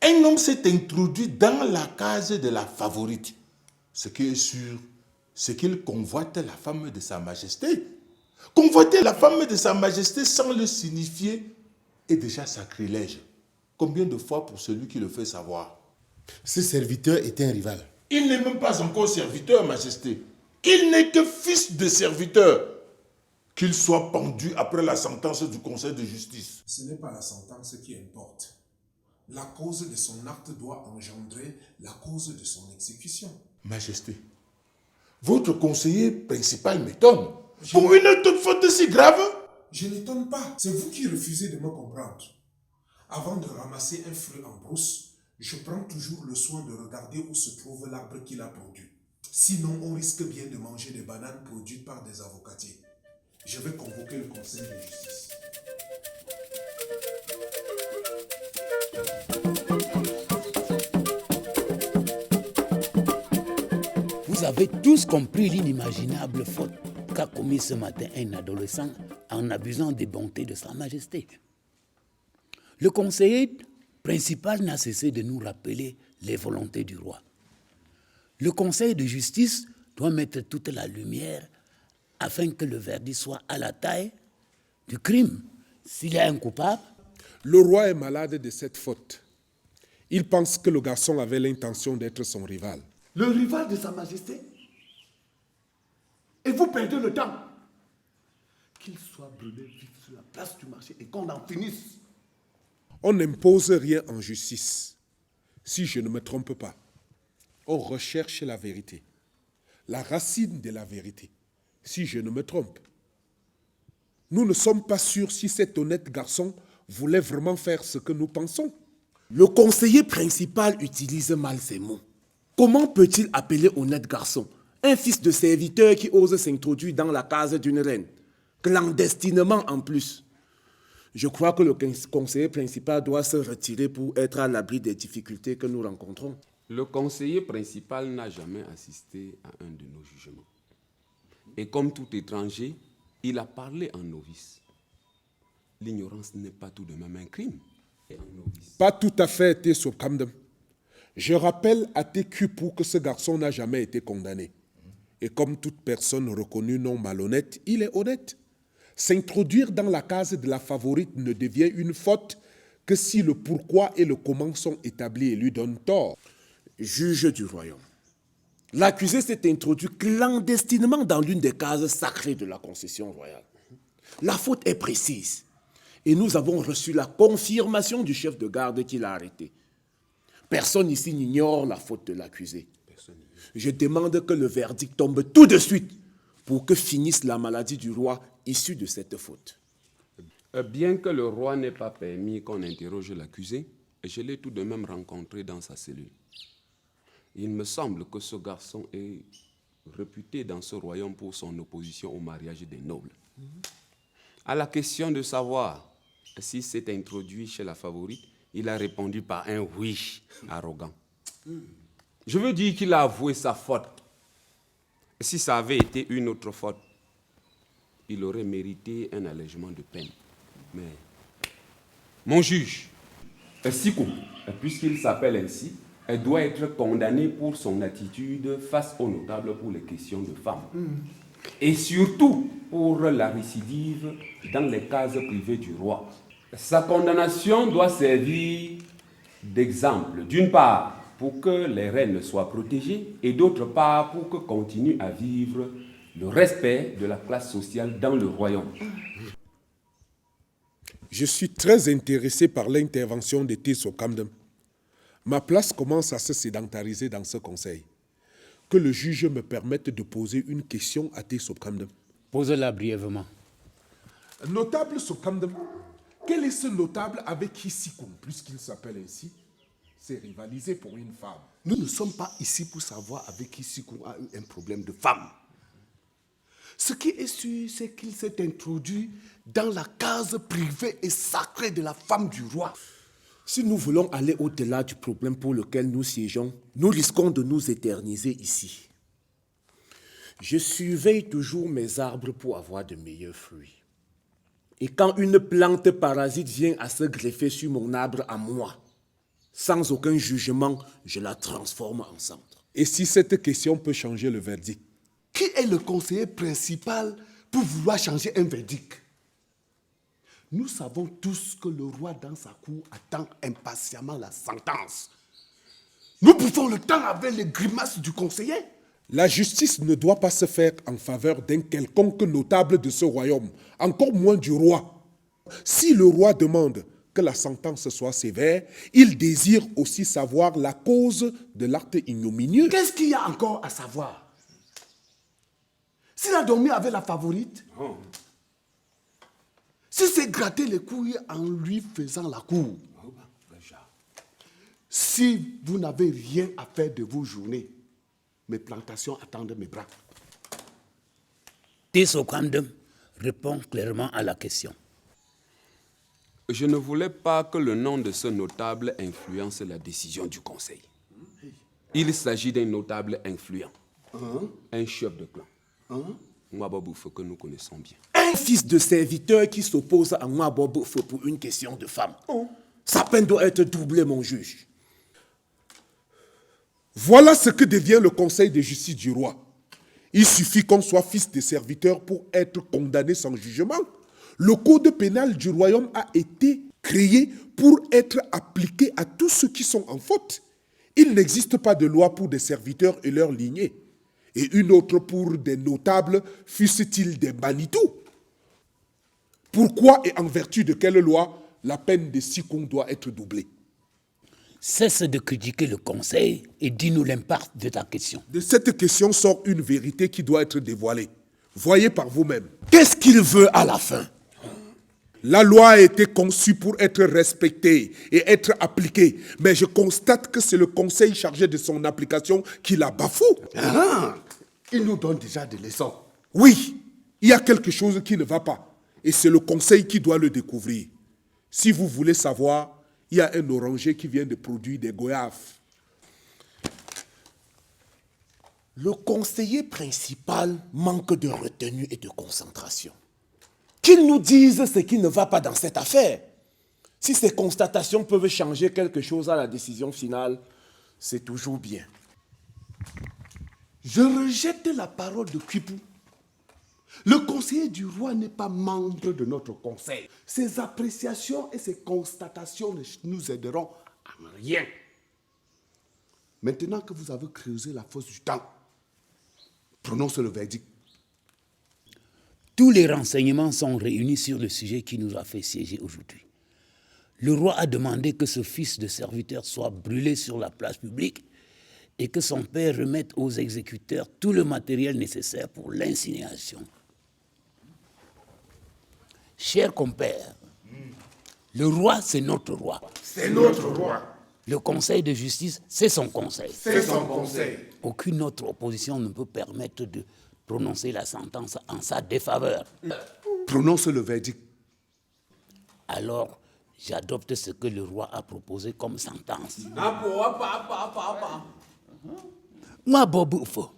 Un homme s'est introduit dans la case de la favorite. Ce qui est sûr, c'est qu'il convoite la femme de Sa Majesté. Convoiter la femme de Sa Majesté sans le signifier est déjà sacrilège. Combien de fois pour celui qui le fait savoir? Ce serviteur était un rival. Il n'est même pas encore serviteur, Majesté. Il n'est que fils de serviteur. Qu'il soit pendu après la sentence du Conseil de justice. Ce n'est pas la sentence qui importe. La cause de son acte doit engendrer la cause de son exécution. Majesté, votre conseiller principal m'étonne. Pour une toute faute si grave? Je n'étonne pas. C'est vous qui refusez de me comprendre. Avant de ramasser un fruit en brousse, je prends toujours le soin de regarder où se trouve l'arbre qu'il a produit. Sinon, on risque bien de manger des bananes produites par des avocatiers. Je vais convoquer le conseil de justice. Vous avez tous compris l'inimaginable faute qu'a commis ce matin un adolescent en abusant des bontés de Sa Majesté. Le conseiller principal n'a cessé de nous rappeler les volontés du roi. Le conseil de justice doit mettre toute la lumière afin que le verdict soit à la taille du crime. S'il y a un coupable... Le roi est malade de cette faute. Il pense que le garçon avait l'intention d'être son rival. Le rival de Sa Majesté? Et vous perdez le temps. Qu'il soit brûlé vif sur la place du marché et qu'on en finisse. On n'impose rien en justice. Si je ne me trompe pas, on recherche la vérité. La racine de la vérité. Si je ne me trompe. Nous ne sommes pas sûrs si cet honnête garçon voulait vraiment faire ce que nous pensons. Le conseiller principal utilise mal ces mots. Comment peut-il appeler honnête garçon un fils de serviteur qui ose s'introduire dans la case d'une reine, clandestinement en plus? Je crois que le conseiller principal doit se retirer pour être à l'abri des difficultés que nous rencontrons. Le conseiller principal n'a jamais assisté à un de nos jugements. Et comme tout étranger, il a parlé en novice. L'ignorance n'est pas tout de même un crime. Pas tout à fait, Tessobkamdem. Je rappelle à TQ que ce garçon n'a jamais été condamné. Et comme toute personne reconnue non malhonnête, il est honnête. S'introduire dans la case de la favorite ne devient une faute que si le pourquoi et le comment sont établis et lui donnent tort. Juge du royaume, l'accusé s'est introduit clandestinement dans l'une des cases sacrées de la concession royale. La faute est précise et nous avons reçu la confirmation du chef de garde qui l'a arrêté. Personne ici n'ignore la faute de l'accusé. Je demande que le verdict tombe tout de suite pour que finisse la maladie du roi issue de cette faute. Bien que le roi n'ait pas permis qu'on interroge l'accusé, je l'ai tout de même rencontré dans sa cellule. Il me semble que ce garçon est réputé dans ce royaume pour son opposition au mariage des nobles. À la question de savoir s'il s'est introduit chez la favorite, il a répondu par un oui arrogant. Je veux dire qu'il a avoué sa faute. Si ça avait été une autre faute, il aurait mérité un allègement de peine. Mais, mon juge, Sikou, puisqu'il s'appelle ainsi, doit être condamné pour son attitude face aux notables pour les questions de femmes. Et surtout pour la récidive dans les cases privées du roi. Sa condamnation doit servir d'exemple, d'une part, pour que les reines soient protégées, et d'autre part, pour que continue à vivre le respect de la classe sociale dans le royaume. Je suis très intéressé par l'intervention de Teso Kamdem. Ma place commence à se sédentariser dans ce conseil. Que le juge me permette de poser une question à Teso Kamdem. Pose-la brièvement. Notable Sokamdem, quel est ce notable avec qui Sikou, puisqu'il s'appelle ainsi, s'est rivalisé pour une femme? Nous ne sommes pas ici pour savoir avec qui Sikou a eu un problème de femme. Ce qui est sûr, c'est qu'il s'est introduit dans la case privée et sacrée de la femme du roi. Si nous voulons aller au-delà du problème pour lequel nous siégeons, nous risquons de nous éterniser ici. Je surveille toujours mes arbres pour avoir de meilleurs fruits. Et quand une plante parasite vient à se greffer sur mon arbre à moi, sans aucun jugement, je la transforme en cendre. Et si cette question peut changer le verdict? Qui est le conseiller principal pour vouloir changer un verdict? Nous savons tous que le roi dans sa cour attend impatiemment la sentence. Nous bouffons le temps avec les grimaces du conseiller. La justice ne doit pas se faire en faveur d'un quelconque notable de ce royaume, encore moins du roi. Si le roi demande que la sentence soit sévère, il désire aussi savoir la cause de l'acte ignominieux. Qu'est-ce qu'il y a encore à savoir? S'il a dormi avec la favorite, si c'est gratter les couilles en lui faisant la cour, si vous n'avez rien à faire de vos journées, mes plantations attendent mes bras. Teso Kamdem répond clairement à la question. Je ne voulais pas que le nom de ce notable influence la décision du conseil. Il s'agit d'un notable influent, un chef de clan. Mwaboboufo que nous connaissons bien. Un fils de serviteur qui s'oppose à Mwaboboufo pour une question de femme. Sa peine doit être doublée, mon juge. Voilà ce que devient le conseil de justice du roi. Il suffit qu'on soit fils de serviteur pour être condamné sans jugement. Le code pénal du royaume a été créé pour être appliqué à tous ceux qui sont en faute. Il n'existe pas de loi pour des serviteurs et leurs lignées, et une autre pour des notables, fussent-ils des Manitou. Pourquoi et en vertu de quelle loi la peine de Sikou doit être doublée? Cesse de critiquer le conseil et dis-nous l'impact de ta question. De cette question sort une vérité qui doit être dévoilée. Voyez par vous-même. Qu'est-ce qu'il veut à la fin? La loi a été conçue pour être respectée et être appliquée. Mais je constate que c'est le conseil chargé de son application qui la bafoue. Il nous donne déjà des leçons. Oui, il y a quelque chose qui ne va pas. Et c'est le conseil qui doit le découvrir. Si vous voulez savoir, il y a un oranger qui vient de produire des goyaves. Le conseiller principal manque de retenue et de concentration. Qu'il nous dise ce qui ne va pas dans cette affaire. Si ces constatations peuvent changer quelque chose à la décision finale, c'est toujours bien. Je rejette la parole de Kwipou. Le conseiller du roi n'est pas membre de notre conseil. Ses appréciations et ses constatations ne nous aideront à rien. Maintenant que vous avez creusé la fosse du temps, prononce le verdict. Tous les renseignements sont réunis sur le sujet qui nous a fait siéger aujourd'hui. Le roi a demandé que ce fils de serviteur soit brûlé sur la place publique et que son père remette aux exécuteurs tout le matériel nécessaire pour l'incinération. Cher compère, le roi, c'est notre roi. C'est notre roi. Le conseil de justice, c'est son conseil. C'est son conseil. Aucune autre opposition ne peut permettre de prononcer la sentence en sa défaveur. Prononce le verdict. Alors, j'adopte ce que le roi a proposé comme sentence. Moi, Boboufo,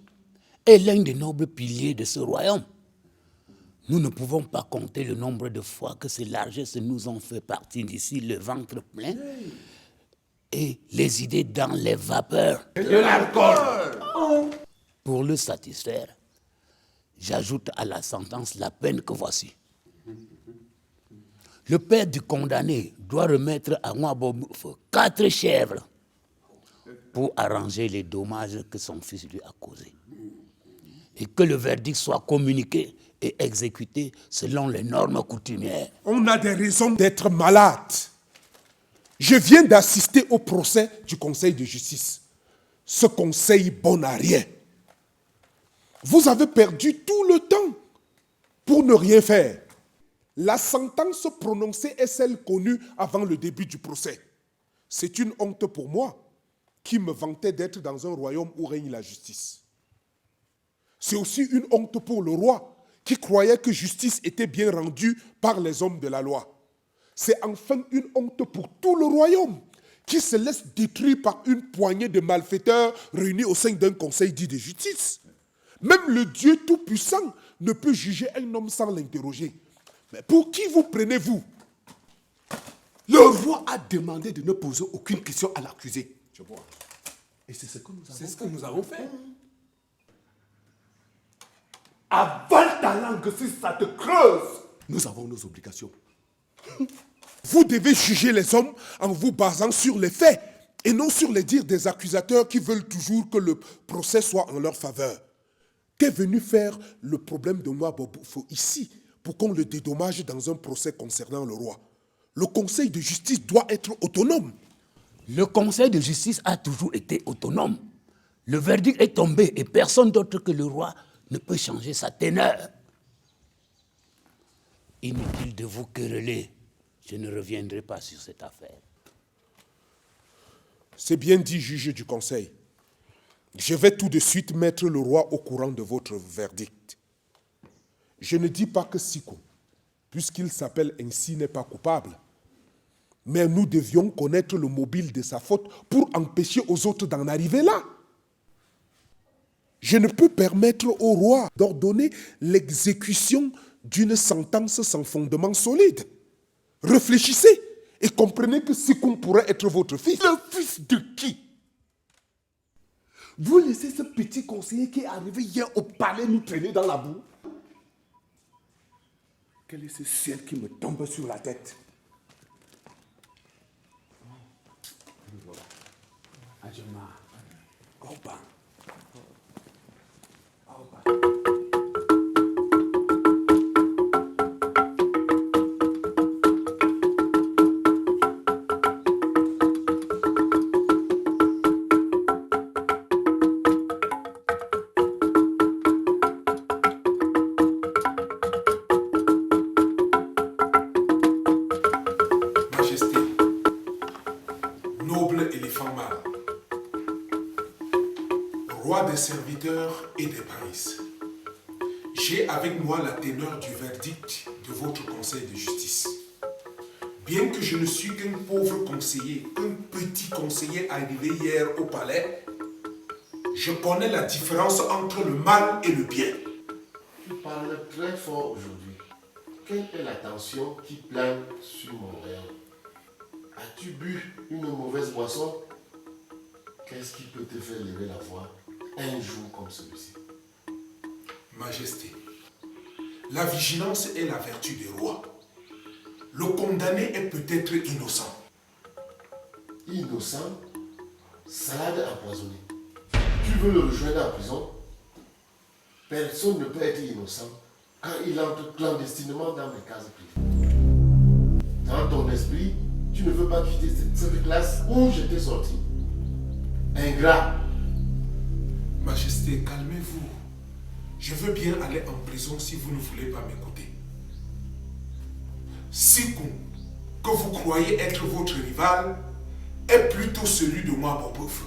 est l'un des nobles piliers de ce royaume. Nous ne pouvons pas compter le nombre de fois que ces largesses nous ont fait partir d'ici le ventre plein et les idées dans les vapeurs. De l'alcool. Pour le satisfaire, j'ajoute à la sentence la peine que voici. Le père du condamné doit remettre à Mwaboboufo 4 chèvres pour arranger les dommages que son fils lui a causés. Et que le verdict soit communiqué et exécuté selon les normes coutumières. On a des raisons d'être malade. Je viens d'assister au procès du conseil de justice. Ce conseil bon à rien. Vous avez perdu tout le temps pour ne rien faire. La sentence prononcée est celle connue avant le début du procès. C'est une honte pour moi qui me vantais d'être dans un royaume où règne la justice. C'est aussi une honte pour le roi qui croyait que justice était bien rendue par les hommes de la loi. C'est enfin une honte pour tout le royaume qui se laisse détruire par une poignée de malfaiteurs réunis au sein d'un conseil dit de justice. Même le Dieu Tout-Puissant ne peut juger un homme sans l'interroger. Mais pour qui vous prenez-vous? Le roi a demandé de ne poser aucune question à l'accusé. Je vois. Et c'est ce que nous avons fait. C'est ce que nous avons fait. Avale ta langue si ça te creuse. Nous avons nos obligations. Vous devez juger les hommes en vous basant sur les faits et non sur les dires des accusateurs qui veulent toujours que le procès soit en leur faveur. Qu'est venu faire le problème de Mwaboboufo ici pour qu'on le dédommage dans un procès concernant le roi? Le conseil de justice doit être autonome. Le conseil de justice a toujours été autonome. Le verdict est tombé et personne d'autre que le roi ne peut changer sa teneur. Inutile de vous quereller. Je ne reviendrai pas sur cette affaire. C'est bien dit, juge du conseil. Je vais tout de suite mettre le roi au courant de votre verdict. Je ne dis pas que Siko, puisqu'il s'appelle ainsi, n'est pas coupable. Mais nous devions connaître le mobile de sa faute pour empêcher aux autres d'en arriver là. Je ne peux permettre au roi d'ordonner l'exécution d'une sentence sans fondement solide. Réfléchissez et comprenez que Sikoum pourrait être votre fils. Le fils de qui? Vous laissez ce petit conseiller qui est arrivé hier au palais nous traîner dans la boue? Quel est ce ciel qui me tombe sur la tête? Adjuma. Oba. Majesté, noble éléphant mâle, roi des serviteurs et des princes, j'ai avec moi la teneur du verdict de votre conseil de justice. Bien que je ne suis qu'un pauvre conseiller, un petit conseiller arrivé hier au palais, je connais la différence entre le mal et le bien. Tu parles très fort aujourd'hui. Quelle est la tension qui plane sur mon royaume? As-tu bu une mauvaise boisson? Qu'est-ce qui peut te faire lever la voix un jour comme celui-ci? Majesté, la vigilance est la vertu des rois. Le condamné est peut-être innocent. Innocent? Salade empoisonnée. Tu veux le rejoindre en prison? Personne ne peut être innocent quand il entre clandestinement dans mes cases privées. Dans ton esprit, tu ne veux pas quitter cette classe où j'étais sorti. Ingrat. Majesté, calmez-vous. Je veux bien aller en prison si vous ne voulez pas m'écouter. Sikun, que vous croyez être votre rival, est plutôt celui de moi, Boboufeu.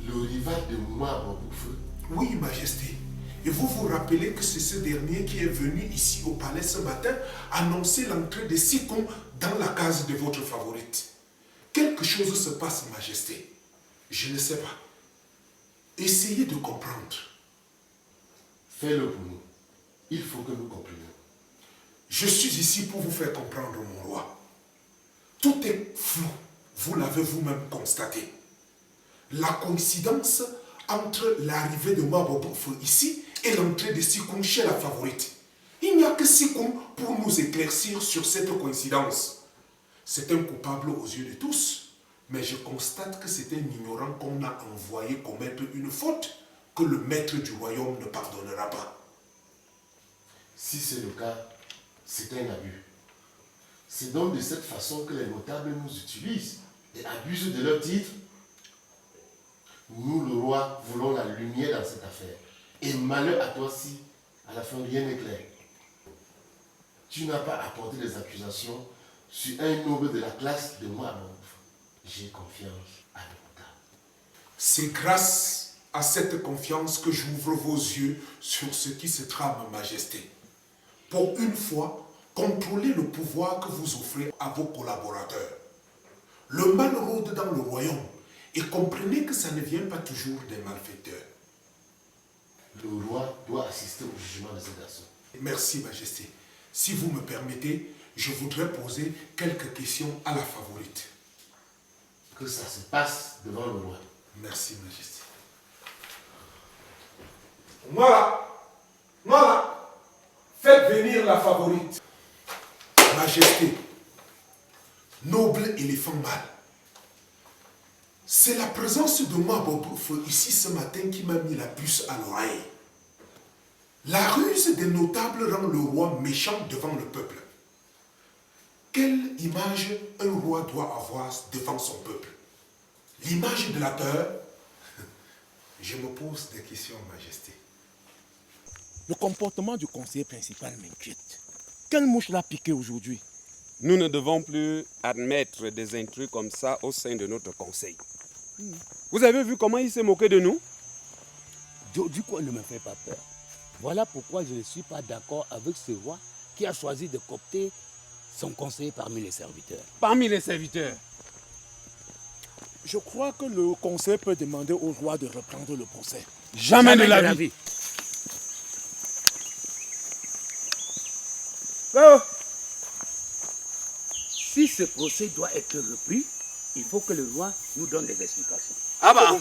Le rival de moi, Boboufeu? Oui, Majesté. Et vous vous rappelez que c'est ce dernier qui est venu ici au palais ce matin annoncer l'entrée de Sikun dans la case de votre favorite. Quelque chose se passe, Majesté. Je ne sais pas. Essayez de comprendre. Fais-le pour nous. Il faut que nous comprenions. Je suis ici pour vous faire comprendre, mon roi. Tout est flou. Vous l'avez vous-même constaté. La coïncidence entre l'arrivée de Maboboufou ici et l'entrée de Sikun chez la favorite. Il n'y a que Sikun pour nous éclaircir sur cette coïncidence. C'est un coupable aux yeux de tous, mais je constate que c'est un ignorant qu'on a envoyé commettre une faute que le maître du royaume ne pardonnera pas. Si c'est le cas, c'est un abus. C'est donc de cette façon que les notables nous utilisent et abusent de leur titre. Nous, le roi, voulons la lumière dans cette affaire. Et malheur à toi si, à la fin, rien n'est clair. Tu n'as pas apporté des accusations sur un noble de la classe de moi. J'ai confiance à mes notables. C'est grâce à cette confiance que j'ouvre vos yeux sur ce qui se trame, Majesté. Pour une fois, contrôlez le pouvoir que vous offrez à vos collaborateurs. Le mal rôde dans le royaume et comprenez que ça ne vient pas toujours des malfaiteurs. Le roi doit assister au jugement de ce garçon. Merci, Majesté. Si vous me permettez, je voudrais poser quelques questions à la favorite. Que ça se passe devant le roi. Merci, Majesté. Voilà. Faites venir la favorite. Majesté, noble éléphant mâle, c'est la présence de moi, Boboufeu, ici ce matin qui m'a mis la puce à l'oreille. La ruse des notables rend le roi méchant devant le peuple. Quelle image un roi doit avoir devant son peuple? L'image de la peur? Je me pose des questions, Majesté. Le comportement du conseiller principal m'inquiète. Quelle mouche l'a piqué aujourd'hui? Nous ne devons plus admettre des intrus comme ça au sein de notre conseil. Vous avez vu comment il s'est moqué de nous? Du coup, ne me fait pas peur. Voilà pourquoi je ne suis pas d'accord avec ce roi qui a choisi de coopter son conseiller parmi les serviteurs. Parmi les serviteurs? Je crois que le conseil peut demander au roi de reprendre le procès. Jamais de la vie. Oh. Si ce procès doit être repris, il faut que le roi nous donne des explications. Ah bah.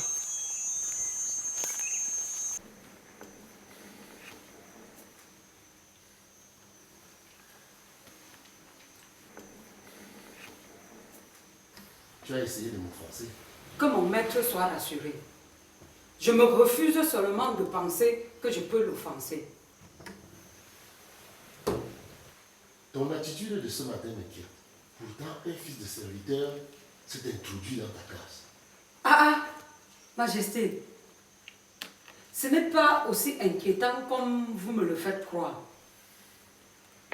Tu as essayé de m'offenser. Que mon maître soit rassuré. Je me refuse seulement de penser que je peux l'offenser. Ton attitude de ce matin m'inquiète. Pourtant, un fils de serviteur s'est introduit dans ta case. Ah, Majesté, ce n'est pas aussi inquiétant comme vous me le faites croire.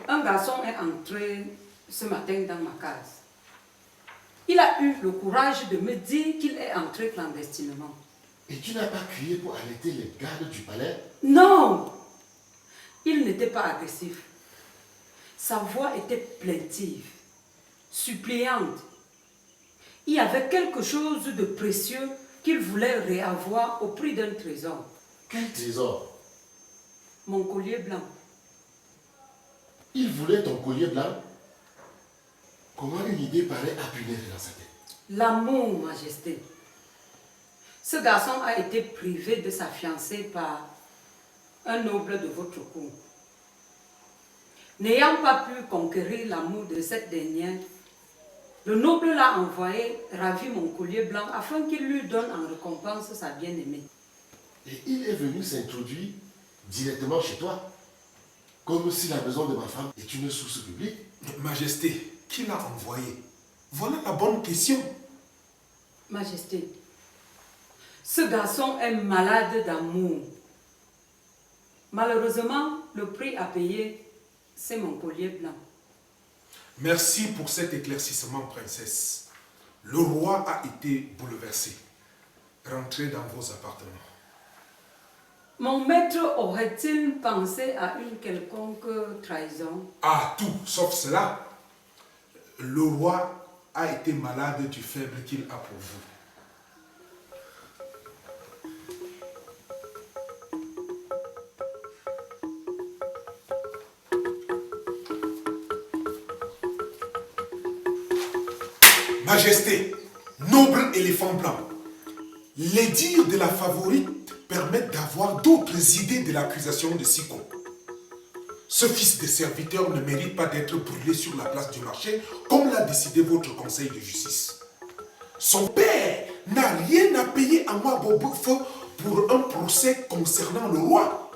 Un garçon est entré ce matin dans ma case. Il a eu le courage de me dire qu'il est entré clandestinement. Et tu n'as pas crié pour arrêter les gardes du palais? Non! Il n'était pas agressif. Sa voix était plaintive, suppliante. Il y avait quelque chose de précieux qu'il voulait réavoir au prix d'un trésor. Quel trésor? Mon collier blanc. Il voulait ton collier blanc? Comment une idée paraît à punir dans sa tête? L'amour, Majesté. Ce garçon a été privé de sa fiancée par un noble de votre cour. N'ayant pas pu conquérir l'amour de cette dernière, le noble l'a envoyé ravir mon collier blanc afin qu'il lui donne en récompense sa bien-aimée. Et il est venu s'introduire directement chez toi, comme si la maison de ma femme est une source publique. Majesté, qui l'a envoyé? Voilà la bonne question. Majesté, ce garçon est malade d'amour. Malheureusement, le prix à payer, c'est mon collier blanc. Merci pour cet éclaircissement, princesse. Le roi a été bouleversé. Rentrez dans vos appartements. Mon maître aurait-il pensé à une quelconque trahison? Ah, tout, sauf cela. Le roi a été malade du faible qu'il a pour vous. Majesté, noble éléphant blanc, les dires de la favorite permettent d'avoir d'autres idées de l'accusation de Siko. Ce fils de serviteur ne mérite pas d'être brûlé sur la place du marché, comme l'a décidé votre conseil de justice. Son père n'a rien à payer à moi, Bobouf, pour un procès concernant le roi.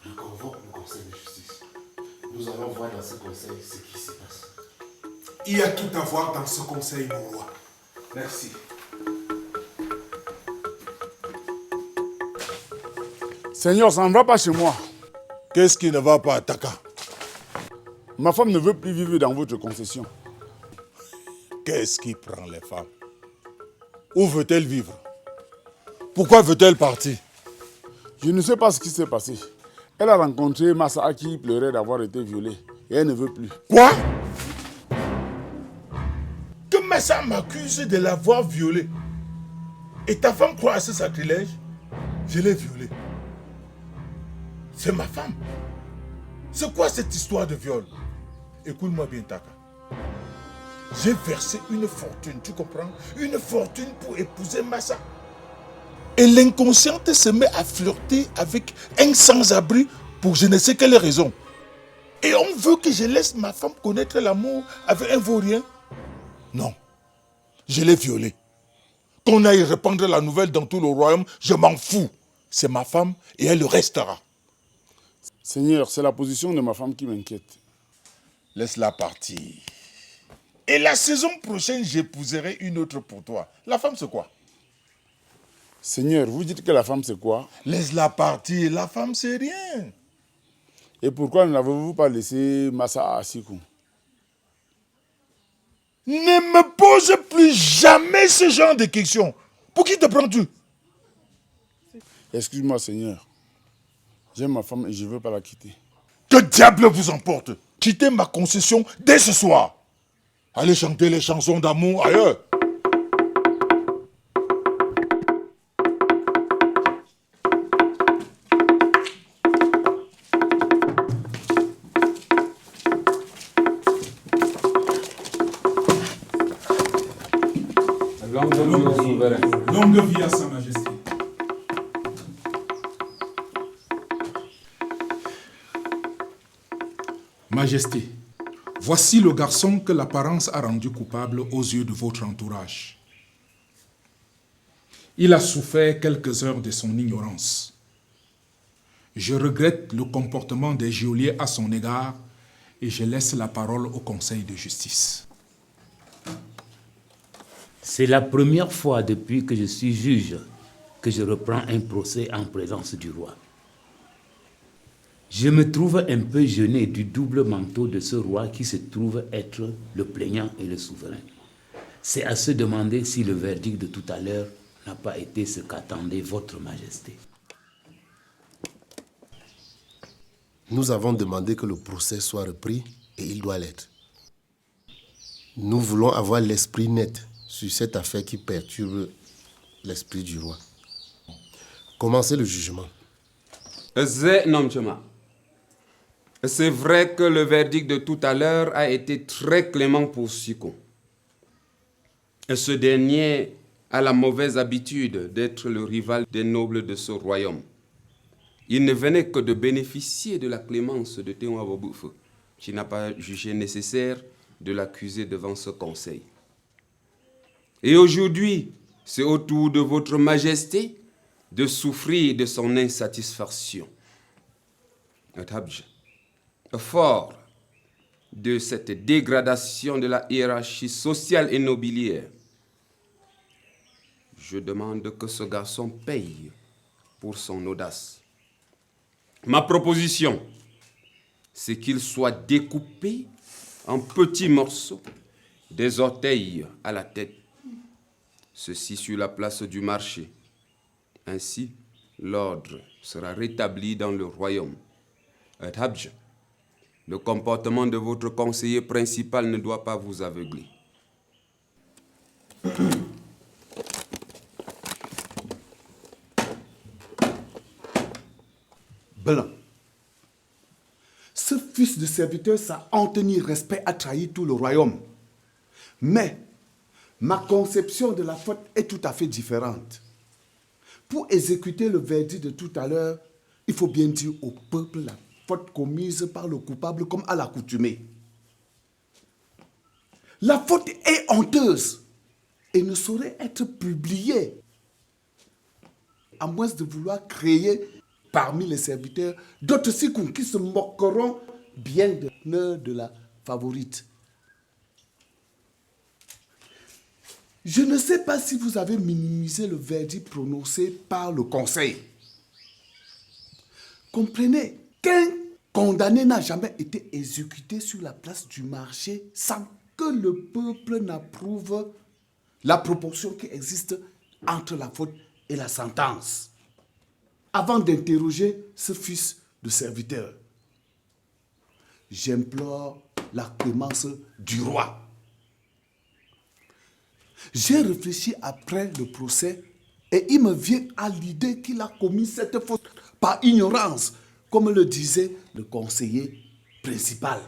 Je convoque le conseil de justice. Nous allons voir dans ce conseil ce qui s'y passe. Il y a tout à voir dans ce conseil, mon roi. Merci. Seigneur, ça ne va pas chez moi. Qu'est-ce qui ne va pas, Taka? Ma femme ne veut plus vivre dans votre concession. Qu'est-ce qui prend les femmes? Où veut-elle vivre? Pourquoi veut-elle partir? Je ne sais pas ce qui s'est passé. Elle a rencontré Massa qui pleurait d'avoir été violée. Et elle ne veut plus. Quoi? Que Massa m'accuse de l'avoir violée. Et ta femme croit à ce sacrilège? Je l'ai violée. C'est ma femme. C'est quoi cette histoire de viol? Écoute-moi bien, Taka. J'ai versé une fortune, tu comprends? Une fortune pour épouser Massa. Et l'inconsciente se met à flirter avec un sans-abri pour je ne sais quelle raison. Et on veut que je laisse ma femme connaître l'amour avec un vaurien? Non. Je l'ai violée. Qu'on aille répandre la nouvelle dans tout le royaume, je m'en fous. C'est ma femme et elle le restera. Seigneur, c'est la position de ma femme qui m'inquiète. Laisse-la partir. Et la saison prochaine, j'épouserai une autre pour toi. La femme, c'est quoi? Seigneur, vous dites que la femme, c'est quoi? Laisse-la partir. La femme, c'est rien. Et pourquoi n'avez-vous pas laissé Massa à Sikou? Ne me pose plus jamais ce genre de questions. Pour qui te prends-tu? Excuse-moi, Seigneur. J'aime ma femme et je ne veux pas la quitter. Que diable vous emporte? Quittez ma concession dès ce soir. Allez chanter les chansons d'amour ailleurs. Longue vie à Sa Majesté. Majesté, voici le garçon que l'apparence a rendu coupable aux yeux de votre entourage. Il a souffert quelques heures de son ignorance. Je regrette le comportement des geôliers à son égard et je laisse la parole au conseil de justice. C'est la première fois depuis que je suis juge que je reprends un procès en présence du roi. Je me trouve un peu gêné du double manteau de ce roi qui se trouve être le plaignant et le souverain. C'est à se demander si le verdict de tout à l'heure n'a pas été ce qu'attendait votre majesté. Nous avons demandé que le procès soit repris et il doit l'être. Nous voulons avoir l'esprit net sur cette affaire qui perturbe l'esprit du roi. Commencez le jugement. C'est vrai que le verdict de tout à l'heure a été très clément pour Siko. Et ce dernier a la mauvaise habitude d'être le rival des nobles de ce royaume. Il ne venait que de bénéficier de la clémence de Théon Abobouf, qui n'a pas jugé nécessaire de l'accuser devant ce conseil. Et aujourd'hui, c'est au tour de votre majesté de souffrir de son insatisfaction. Fort de cette dégradation de la hiérarchie sociale et nobiliaire, je demande que ce garçon paye pour son audace. Ma proposition, c'est qu'il soit découpé en petits morceaux, des orteils à la tête, ceci sur la place du marché. Ainsi, l'ordre sera rétabli dans le royaume. Le comportement de votre conseiller principal ne doit pas vous aveugler. Blanc. Ce fils de serviteur, sans en tenir respect, a trahi tout le royaume. Mais ma conception de la faute est tout à fait différente. Pour exécuter le verdict de tout à l'heure, il faut bien dire au peuple la faute commise par le coupable comme à l'accoutumée. La faute est honteuse et ne saurait être publiée, à moins de vouloir créer parmi les serviteurs d'autres sikoun qui se moqueront bien de l'honneur de la favorite. Je ne sais pas si vous avez minimisé le verdict prononcé par le conseil. Comprenez qu'un condamné n'a jamais été exécuté sur la place du marché sans que le peuple n'approuve la proportion qui existe entre la faute et la sentence. Avant d'interroger ce fils de serviteur, j'implore la clémence du roi. J'ai réfléchi après le procès et il me vient à l'idée qu'il a commis cette faute par ignorance, comme le disait le conseiller principal.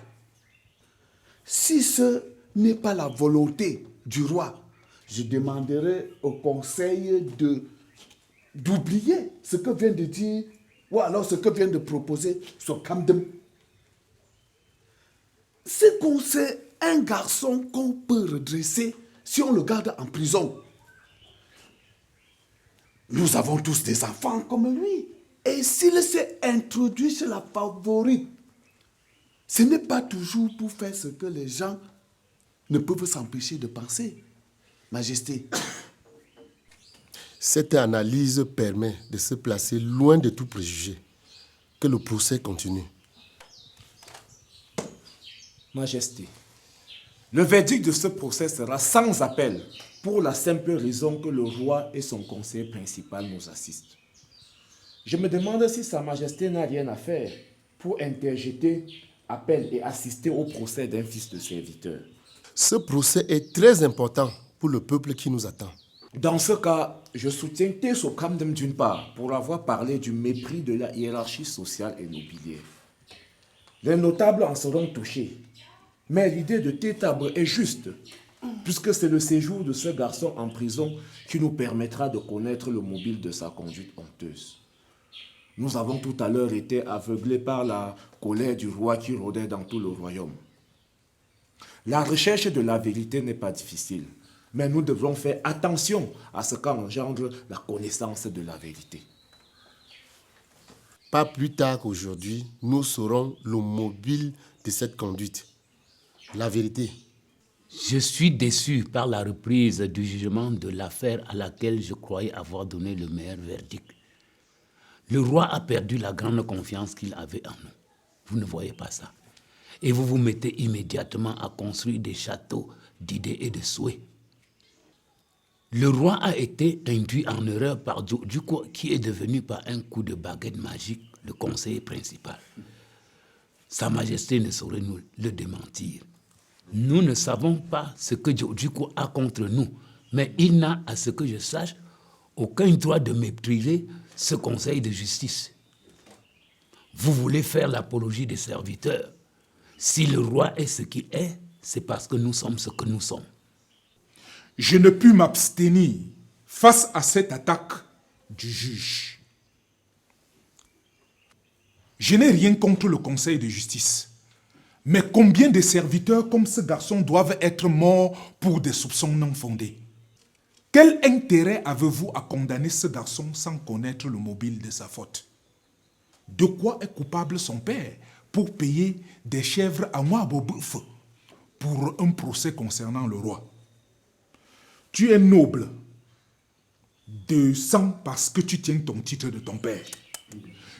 Si ce n'est pas la volonté du roi, je demanderai au conseil d'oublier ce que vient de dire ou alors ce que vient de proposer ce Kamdem. C'est qu'on sait un garçon qu'on peut redresser si on le garde en prison. Nous avons tous des enfants comme lui. Et s'il s'est introduit chez la favorite, ce n'est pas toujours pour faire ce que les gens ne peuvent s'empêcher de penser. Majesté. Cette analyse permet de se placer loin de tout préjugé. Que le procès continue. Majesté, le verdict de ce procès sera sans appel pour la simple raison que le roi et son conseiller principal nous assistent. Je me demande si Sa Majesté n'a rien à faire pour interjeter appel et assister au procès d'un fils de serviteur. Ce procès est très important pour le peuple qui nous attend. Dans ce cas, je soutiens Teso Kamdem d'une part pour avoir parlé du mépris de la hiérarchie sociale et nobiliaire. Les notables en seront touchés. Mais l'idée de Tétabre est juste, puisque c'est le séjour de ce garçon en prison qui nous permettra de connaître le mobile de sa conduite honteuse. Nous avons tout à l'heure été aveuglés par la colère du roi qui rôdait dans tout le royaume. La recherche de la vérité n'est pas difficile, mais nous devrons faire attention à ce qu'engendre la connaissance de la vérité. Pas plus tard qu'aujourd'hui, nous saurons le mobile de cette conduite. La vérité. Je suis déçu par la reprise du jugement de l'affaire à laquelle je croyais avoir donné le meilleur verdict. Le roi a perdu la grande confiance qu'il avait en nous. Vous ne voyez pas ça. Et vous vous mettez immédiatement à construire des châteaux d'idées et de souhaits. Le roi a été induit en erreur par Duko, qui est devenu par un coup de baguette magique le conseiller principal. Sa Majesté ne saurait nous le démentir. Nous ne savons pas ce que Duko a contre nous, mais il n'a, à ce que je sache, aucun droit de mépriser ce conseil de justice. Vous voulez faire l'apologie des serviteurs. Si le roi est ce qu'il est, c'est parce que nous sommes ce que nous sommes. Je ne puis m'abstenir face à cette attaque du juge. Je n'ai rien contre le conseil de justice. Mais combien de serviteurs comme ce garçon doivent être morts pour des soupçons non fondés? Quel intérêt avez-vous à condamner ce garçon sans connaître le mobile de sa faute? De quoi est coupable son père pour payer des chèvres à Mwabobouf pour un procès concernant le roi? Tu es noble de sang parce que tu tiens ton titre de ton père.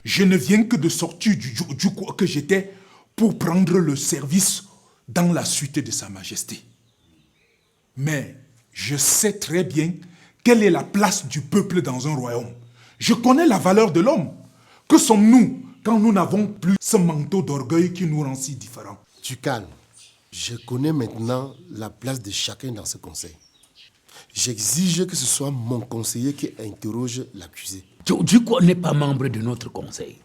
Je ne viens que de sortir du coup que j'étais pour prendre le service dans la suite de Sa Majesté. Mais je sais très bien quelle est la place du peuple dans un royaume. Je connais la valeur de l'homme. Que sommes-nous quand nous n'avons plus ce manteau d'orgueil qui nous rend si différents? Tu calmes. Je connais maintenant la place de chacun dans ce conseil. J'exige que ce soit mon conseiller qui interroge l'accusé. Djoko n'est pas membre de notre conseil.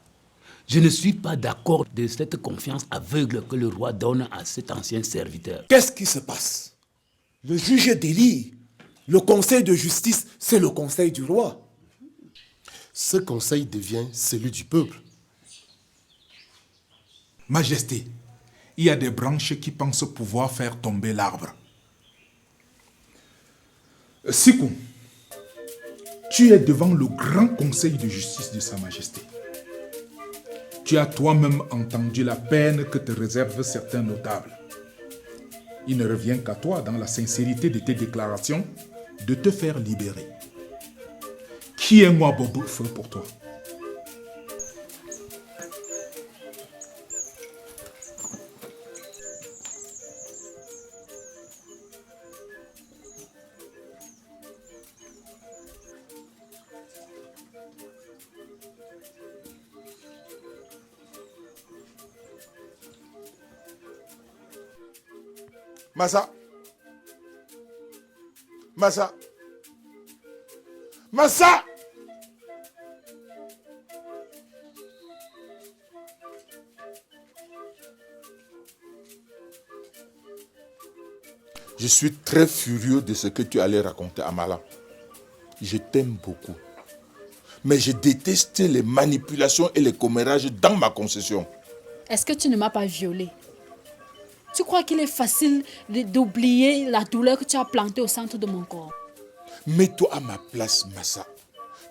Je ne suis pas d'accord de cette confiance aveugle que le roi donne à cet ancien serviteur. Qu'est-ce qui se passe? Le juge délire. Le conseil de justice, c'est le conseil du roi. Ce conseil devient celui du peuple. Majesté, il y a des branches qui pensent pouvoir faire tomber l'arbre. Sikou, tu es devant le grand conseil de justice de Sa Majesté. Tu as toi-même entendu la peine que te réservent certains notables. Il ne revient qu'à toi, dans la sincérité de tes déclarations, de te faire libérer. Qui est Mwabobouf pour toi? Massa. Massa. Massa. Je suis très furieux de ce que tu allais raconter à Mala. Je t'aime beaucoup. Mais je déteste les manipulations et les commérages dans ma concession. Est-ce que tu ne m'as pas violée? Tu crois qu'il est facile d'oublier la douleur que tu as plantée au centre de mon corps? Mets-toi à ma place, Massa.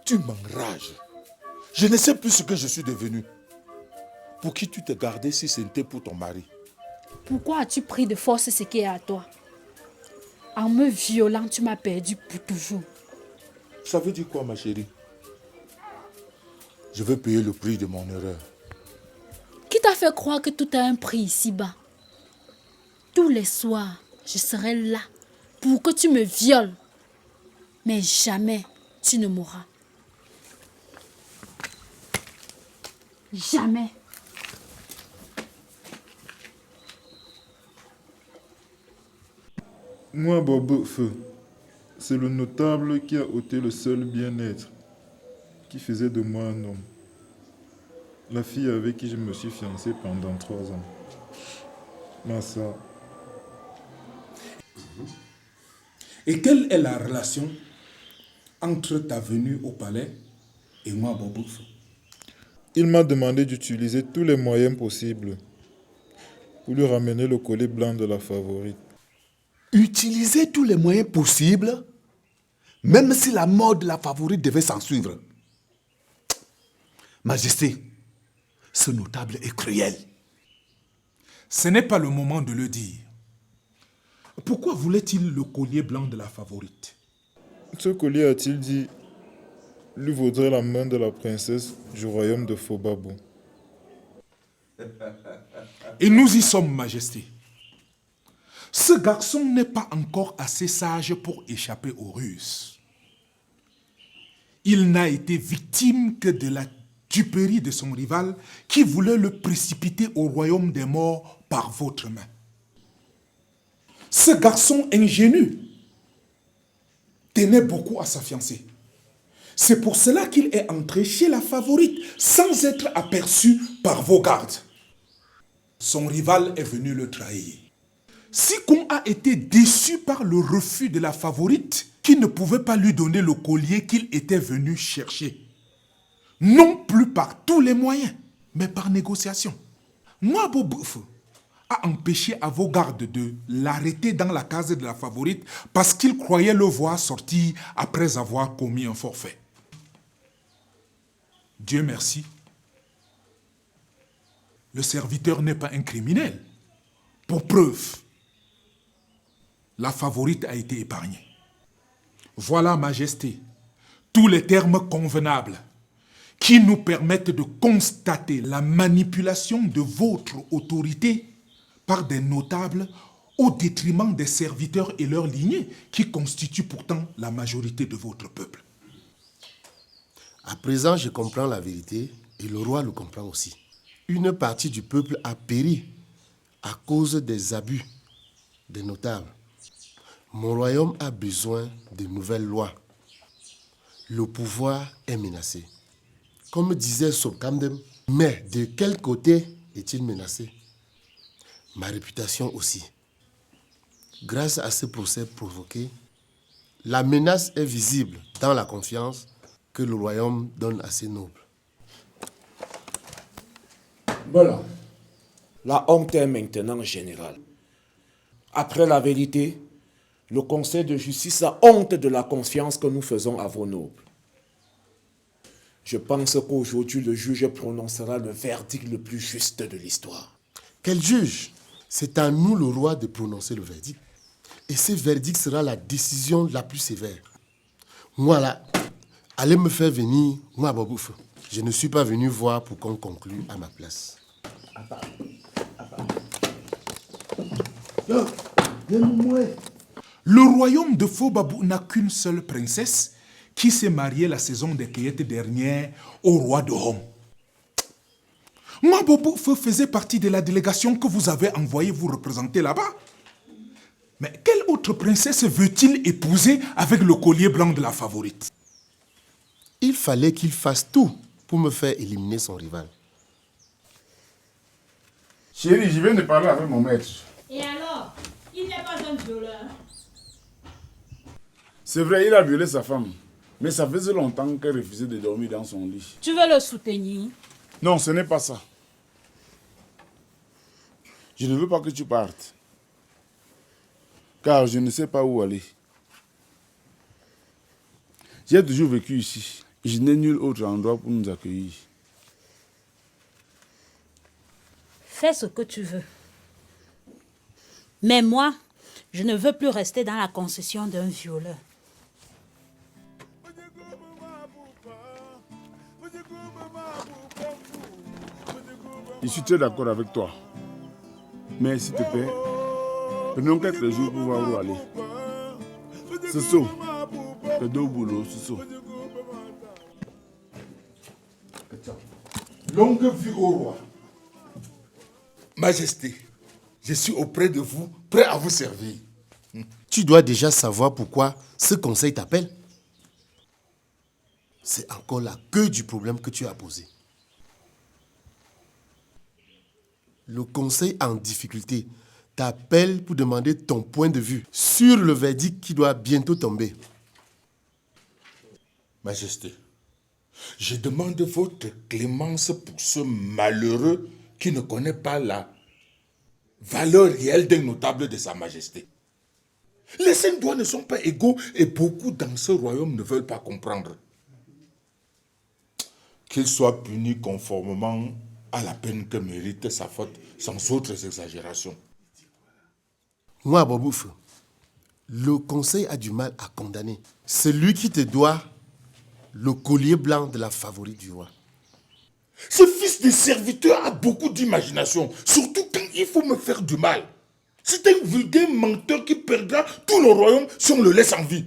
Tu m'enrages. Je ne sais plus ce que je suis devenu. Pour qui tu te gardais si c'était pour ton mari? Pourquoi as-tu pris de force ce qui est à toi? En me violant, tu m'as perdu pour toujours. Ça veut dire quoi, ma chérie? Je veux payer le prix de mon erreur. Qui t'a fait croire que tout a un prix ici-bas? Tous les soirs, je serai là pour que tu me violes. Mais jamais tu ne mourras. Jamais. Moi, Bobouf, c'est le notable qui a ôté le seul bien-être, qui faisait de moi un homme. La fille avec qui je me suis fiancé pendant 3 ans. Massa. Et quelle est la relation entre ta venue au palais et moi, Bobouf? Il m'a demandé d'utiliser tous les moyens possibles pour lui ramener le collier blanc de la favorite. Utiliser tous les moyens possibles, même si la mort de la favorite devait s'en suivre. Majesté, ce notable est cruel. Ce n'est pas le moment de le dire. Pourquoi voulait-il le collier blanc de la favorite? Ce collier, a-t-il dit, lui vaudrait la main de la princesse du royaume de Fobabo. Et nous y sommes, Majesté. Ce garçon n'est pas encore assez sage pour échapper aux ruses. Il n'a été victime que de la duperie de son rival qui voulait le précipiter au royaume des morts par votre main. Ce garçon ingénu tenait beaucoup à sa fiancée. C'est pour cela qu'il est entré chez la favorite sans être aperçu par vos gardes. Son rival est venu le trahir. Sikou a été déçu par le refus de la favorite qui ne pouvait pas lui donner le collier qu'il était venu chercher. Non plus par tous les moyens, mais par négociation. Moi, Bobouf a empêché à vos gardes de l'arrêter dans la case de la favorite parce qu'il croyait le voir sortir après avoir commis un forfait. Dieu merci, le serviteur n'est pas un criminel. Pour preuve, la favorite a été épargnée. Voilà, Majesté, tous les termes convenables qui nous permettent de constater la manipulation de votre autorité par des notables au détriment des serviteurs et leurs lignées qui constituent pourtant la majorité de votre peuple. À présent, je comprends la vérité et le roi le comprend aussi. Une partie du peuple a péri à cause des abus des notables. Mon royaume a besoin de nouvelles lois. Le pouvoir est menacé. Comme disait Sobkamdem, mais de quel côté est-il menacé? Ma réputation aussi. Grâce à ce procès provoqué, la menace est visible dans la confiance que le royaume donne à ses nobles. Voilà. La honte est maintenant générale. Après la vérité, le Conseil de justice a honte de la confiance que nous faisons à vos nobles. Je pense qu'aujourd'hui, le juge prononcera le verdict le plus juste de l'histoire. Quel juge? C'est à nous, le roi, de prononcer le verdict. Et ce verdict sera la décision la plus sévère. Moi, là, allez me faire venir, moi, Bobouf. Je ne suis pas venu voir pour qu'on conclue à ma place. Le royaume de Fobabou n'a qu'une seule princesse qui s'est mariée la saison des cueillettes dernière au roi de Hom. Moi, Bobouf faisait partie de la délégation que vous avez envoyée vous représenter là-bas. Mais quelle autre princesse veut-il épouser avec le collier blanc de la favorite? Il fallait qu'il fasse tout pour me faire éliminer son rival. Chérie, je viens de parler avec mon maître. Et alors? Il n'est pas un violeur. C'est vrai, il a violé sa femme. Mais ça faisait longtemps qu'elle refusait de dormir dans son lit. Tu veux le soutenir? Non, ce n'est pas ça. Je ne veux pas que tu partes. Car je ne sais pas où aller. J'ai toujours vécu ici. Je n'ai nul autre endroit pour nous accueillir. Fais ce que tu veux. Mais moi, je ne veux plus rester dans la concession d'un violeur. Je suis très d'accord avec toi. Mais s'il te plaît, prenons quelques jours pour voir où aller. C'est ça. C'est deux boulots, c'est ça. Longue vie au roi. Majesté, je suis auprès de vous, prêt à vous servir. Tu dois déjà savoir pourquoi ce conseil t'appelle. C'est encore la queue du problème que tu as posé. Le conseil en difficulté t'appelle pour demander ton point de vue sur le verdict qui doit bientôt tomber. Majesté, je demande votre clémence pour ce malheureux qui ne connaît pas la valeur réelle d'un notable de Sa Majesté. Les 5 doigts ne sont pas égaux et beaucoup dans ce royaume ne veulent pas comprendre. Qu'il soit puni conformément à la peine que mérite sa faute, sans autres exagérations. Moi, Bobouf, le conseil a du mal à condamner. C'est lui qui te doit le collier blanc de la favorite du roi. Ce fils de serviteur a beaucoup d'imagination, surtout quand il faut me faire du mal. C'est un vulgaire menteur qui perdra tout le royaume si on le laisse en vie.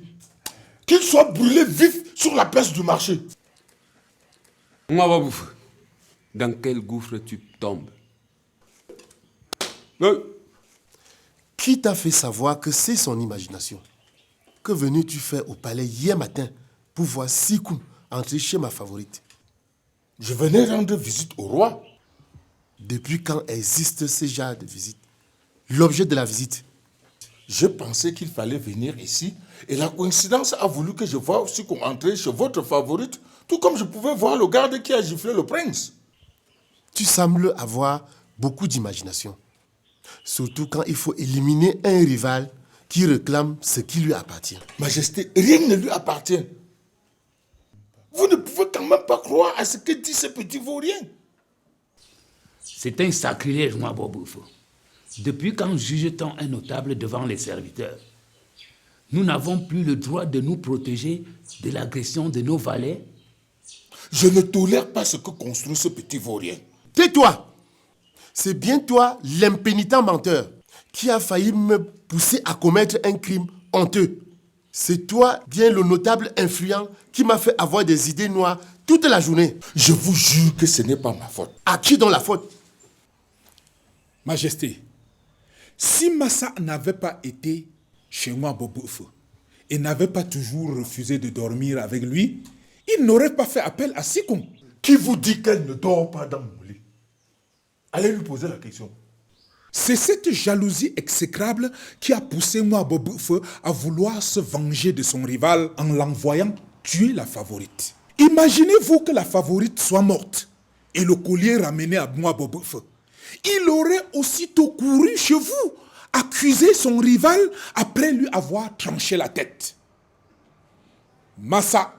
Qu'il soit brûlé vif sur la place du marché. Moi, Babouf, dans quel gouffre tu tombes? Qui t'a fait savoir que c'est son imagination? Que venais-tu faire au palais hier matin pour voir Sikou entrer chez ma favorite? Je venais rendre visite au roi. Depuis quand existe ce genre de visite? L'objet de la visite, Je pensais qu'il fallait venir ici et la coïncidence a voulu que je voie aussi qu'on entrait chez votre favorite, tout comme je pouvais voir le garde qui a giflé le prince. Tu sembles avoir beaucoup d'imagination. Surtout quand il faut éliminer un rival qui réclame ce qui lui appartient. Majesté, rien ne lui appartient. Vous ne pouvez quand même pas croire à ce que dit ce petit vaurien. C'est un sacrilège, moi, Boboufo. Depuis quand juge-t-on un notable devant les serviteurs? Nous n'avons plus le droit de nous protéger de l'agression de nos valets. Je ne tolère pas ce que construit ce petit vaurien. Tais-toi! C'est bien toi, l'impénitent menteur, qui a failli me pousser à commettre un crime honteux. C'est toi, bien le notable influent, qui m'a fait avoir des idées noires toute la journée. Je vous jure que ce n'est pas ma faute. À qui donc la faute? Majesté, si Massa n'avait pas été chez moi, Boboufo, et n'avait pas toujours refusé de dormir avec lui, il n'aurait pas fait appel à Sikon. Qui vous dit qu'elle ne dort pas dans mon lit? Allez lui poser la question. C'est cette jalousie exécrable qui a poussé moi, Boboufo, à vouloir se venger de son rival en l'envoyant tuer la favorite. Imaginez-vous que la favorite soit morte et le collier ramené à moi, Boboufo. Il aurait aussitôt couru chez vous, accuser son rival après lui avoir tranché la tête. Massa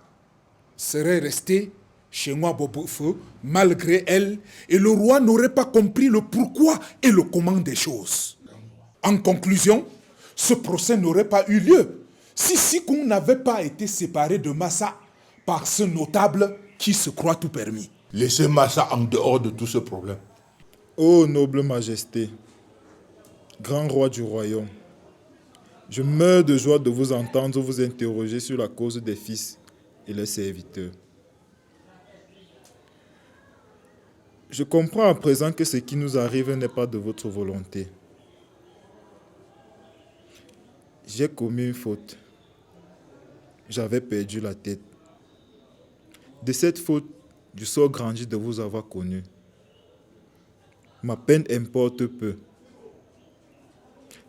serait resté chez moi, Boboufo, malgré elle, et le roi n'aurait pas compris le pourquoi et le comment des choses. En conclusion, ce procès n'aurait pas eu lieu si Sikon n'avait pas été séparé de Massa par ce notable qui se croit tout permis. Laissez Massa en dehors de tout ce problème. Ô noble majesté, grand roi du royaume, je meurs de joie de vous entendre vous interroger sur la cause des fils et leurs serviteurs. Je comprends à présent que ce qui nous arrive n'est pas de votre volonté. J'ai commis une faute. J'avais perdu la tête. De cette faute, du sort grandi de vous avoir connu. Ma peine importe peu.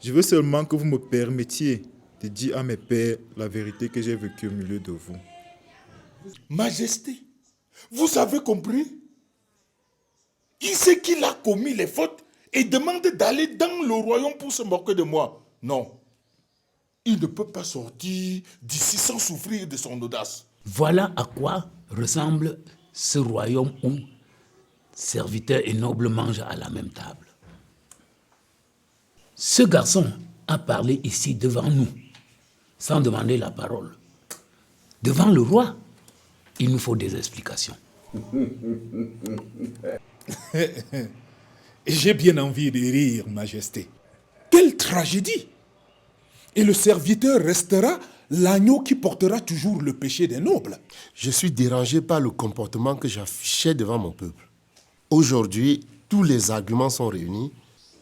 Je veux seulement que vous me permettiez de dire à mes pères la vérité que j'ai vécue au milieu de vous. Majesté, vous avez compris? Il sait qu'il a commis les fautes et demande d'aller dans le royaume pour se moquer de moi. Non, il ne peut pas sortir d'ici sans souffrir de son audace. Voilà à quoi ressemble ce royaume où serviteurs et nobles mangent à la même table. Ce garçon a parlé ici devant nous, sans demander la parole. Devant le roi, il nous faut des explications. J'ai bien envie de rire, Majesté. Quelle tragédie! Et le serviteur restera l'agneau qui portera toujours le péché des nobles. Je suis dérangé par le comportement que j'affichais devant mon peuple. Aujourd'hui, tous les arguments sont réunis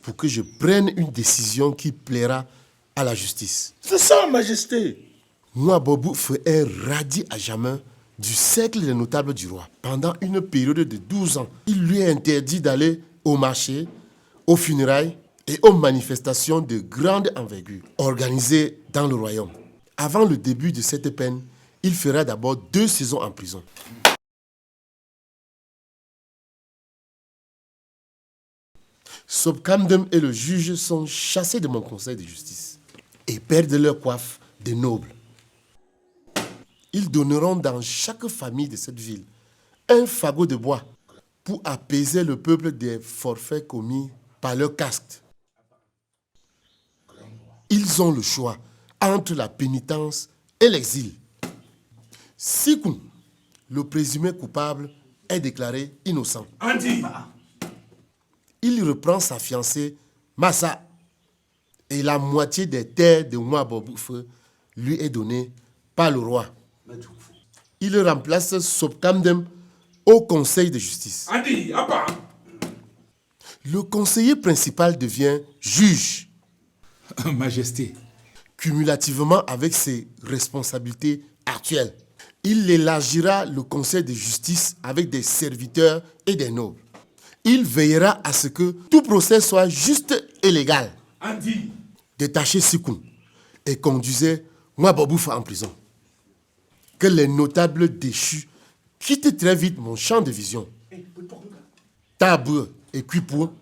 pour que je prenne une décision qui plaira à la justice. C'est ça, Majesté. Moi, Boboufo est radié à jamais du cercle des notables du roi. Pendant une période de 12 ans, il lui est interdit d'aller au marché, aux funérailles et aux manifestations de grande envergure organisées dans le royaume. Avant le début de cette peine, il fera d'abord 2 saisons en prison. Sobkamdem et le juge sont chassés de mon conseil de justice et perdent leur coiffe de nobles. Ils donneront dans chaque famille de cette ville un fagot de bois pour apaiser le peuple des forfaits commis par leur caste. Ils ont le choix entre la pénitence et l'exil. Sikon, le présumé coupable, est déclaré innocent. Andi! Il reprend sa fiancée, Massa, et la moitié des terres de Mwaboboufo lui est donnée par le roi. Il remplace Sobkamdem au conseil de justice. Andi, apa! Le conseiller principal devient juge. Majesté. Cumulativement avec ses responsabilités actuelles. Il élargira le conseil de justice avec des serviteurs et des nobles. Il veillera à ce que tout procès soit juste et légal. Andi. Détachez Sikon et conduisait Mwaboboufa en prison. Que les notables déchus quittent très vite mon champ de vision. Tabou et Kuipo,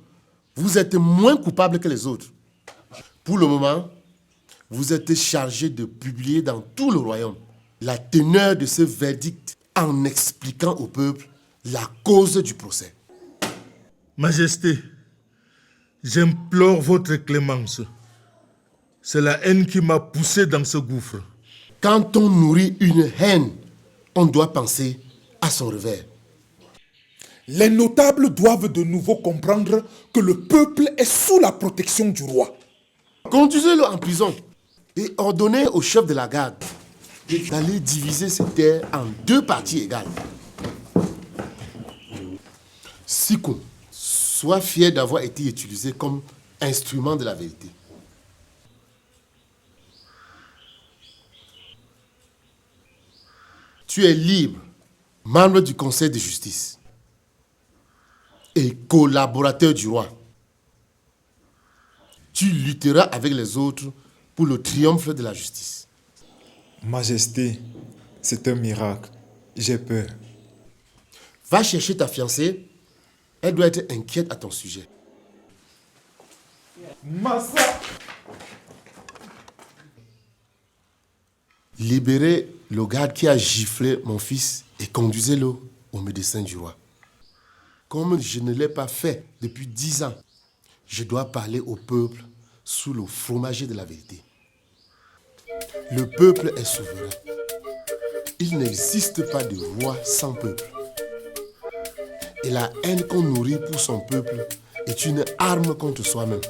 vous êtes moins coupables que les autres. Pour le moment, vous êtes chargés de publier dans tout le royaume la teneur de ce verdict en expliquant au peuple la cause du procès. Majesté, j'implore votre clémence. C'est la haine qui m'a poussé dans ce gouffre. Quand on nourrit une haine, on doit penser à son revers. Les notables doivent de nouveau comprendre que le peuple est sous la protection du roi. Conduisez-le en prison et ordonnez au chef de la garde d'aller diviser ses terres en 2 parties égales. Sikou, sois fier d'avoir été utilisé comme instrument de la vérité. Tu es libre, membre du conseil de justice et collaborateur du roi. Tu lutteras avec les autres pour le triomphe de la justice. Majesté, c'est un miracle. J'ai peur. Va chercher ta fiancée. Elle doit être inquiète à ton sujet. Massa! Libérez le garde qui a giflé mon fils et conduisez-le au médecin du roi. Comme je ne l'ai pas fait depuis 10 ans, je dois parler au peuple sous le fromager de la vérité. Le peuple est souverain. Il n'existe pas de roi sans peuple. Et la haine qu'on nourrit pour son peuple est une arme contre soi-même.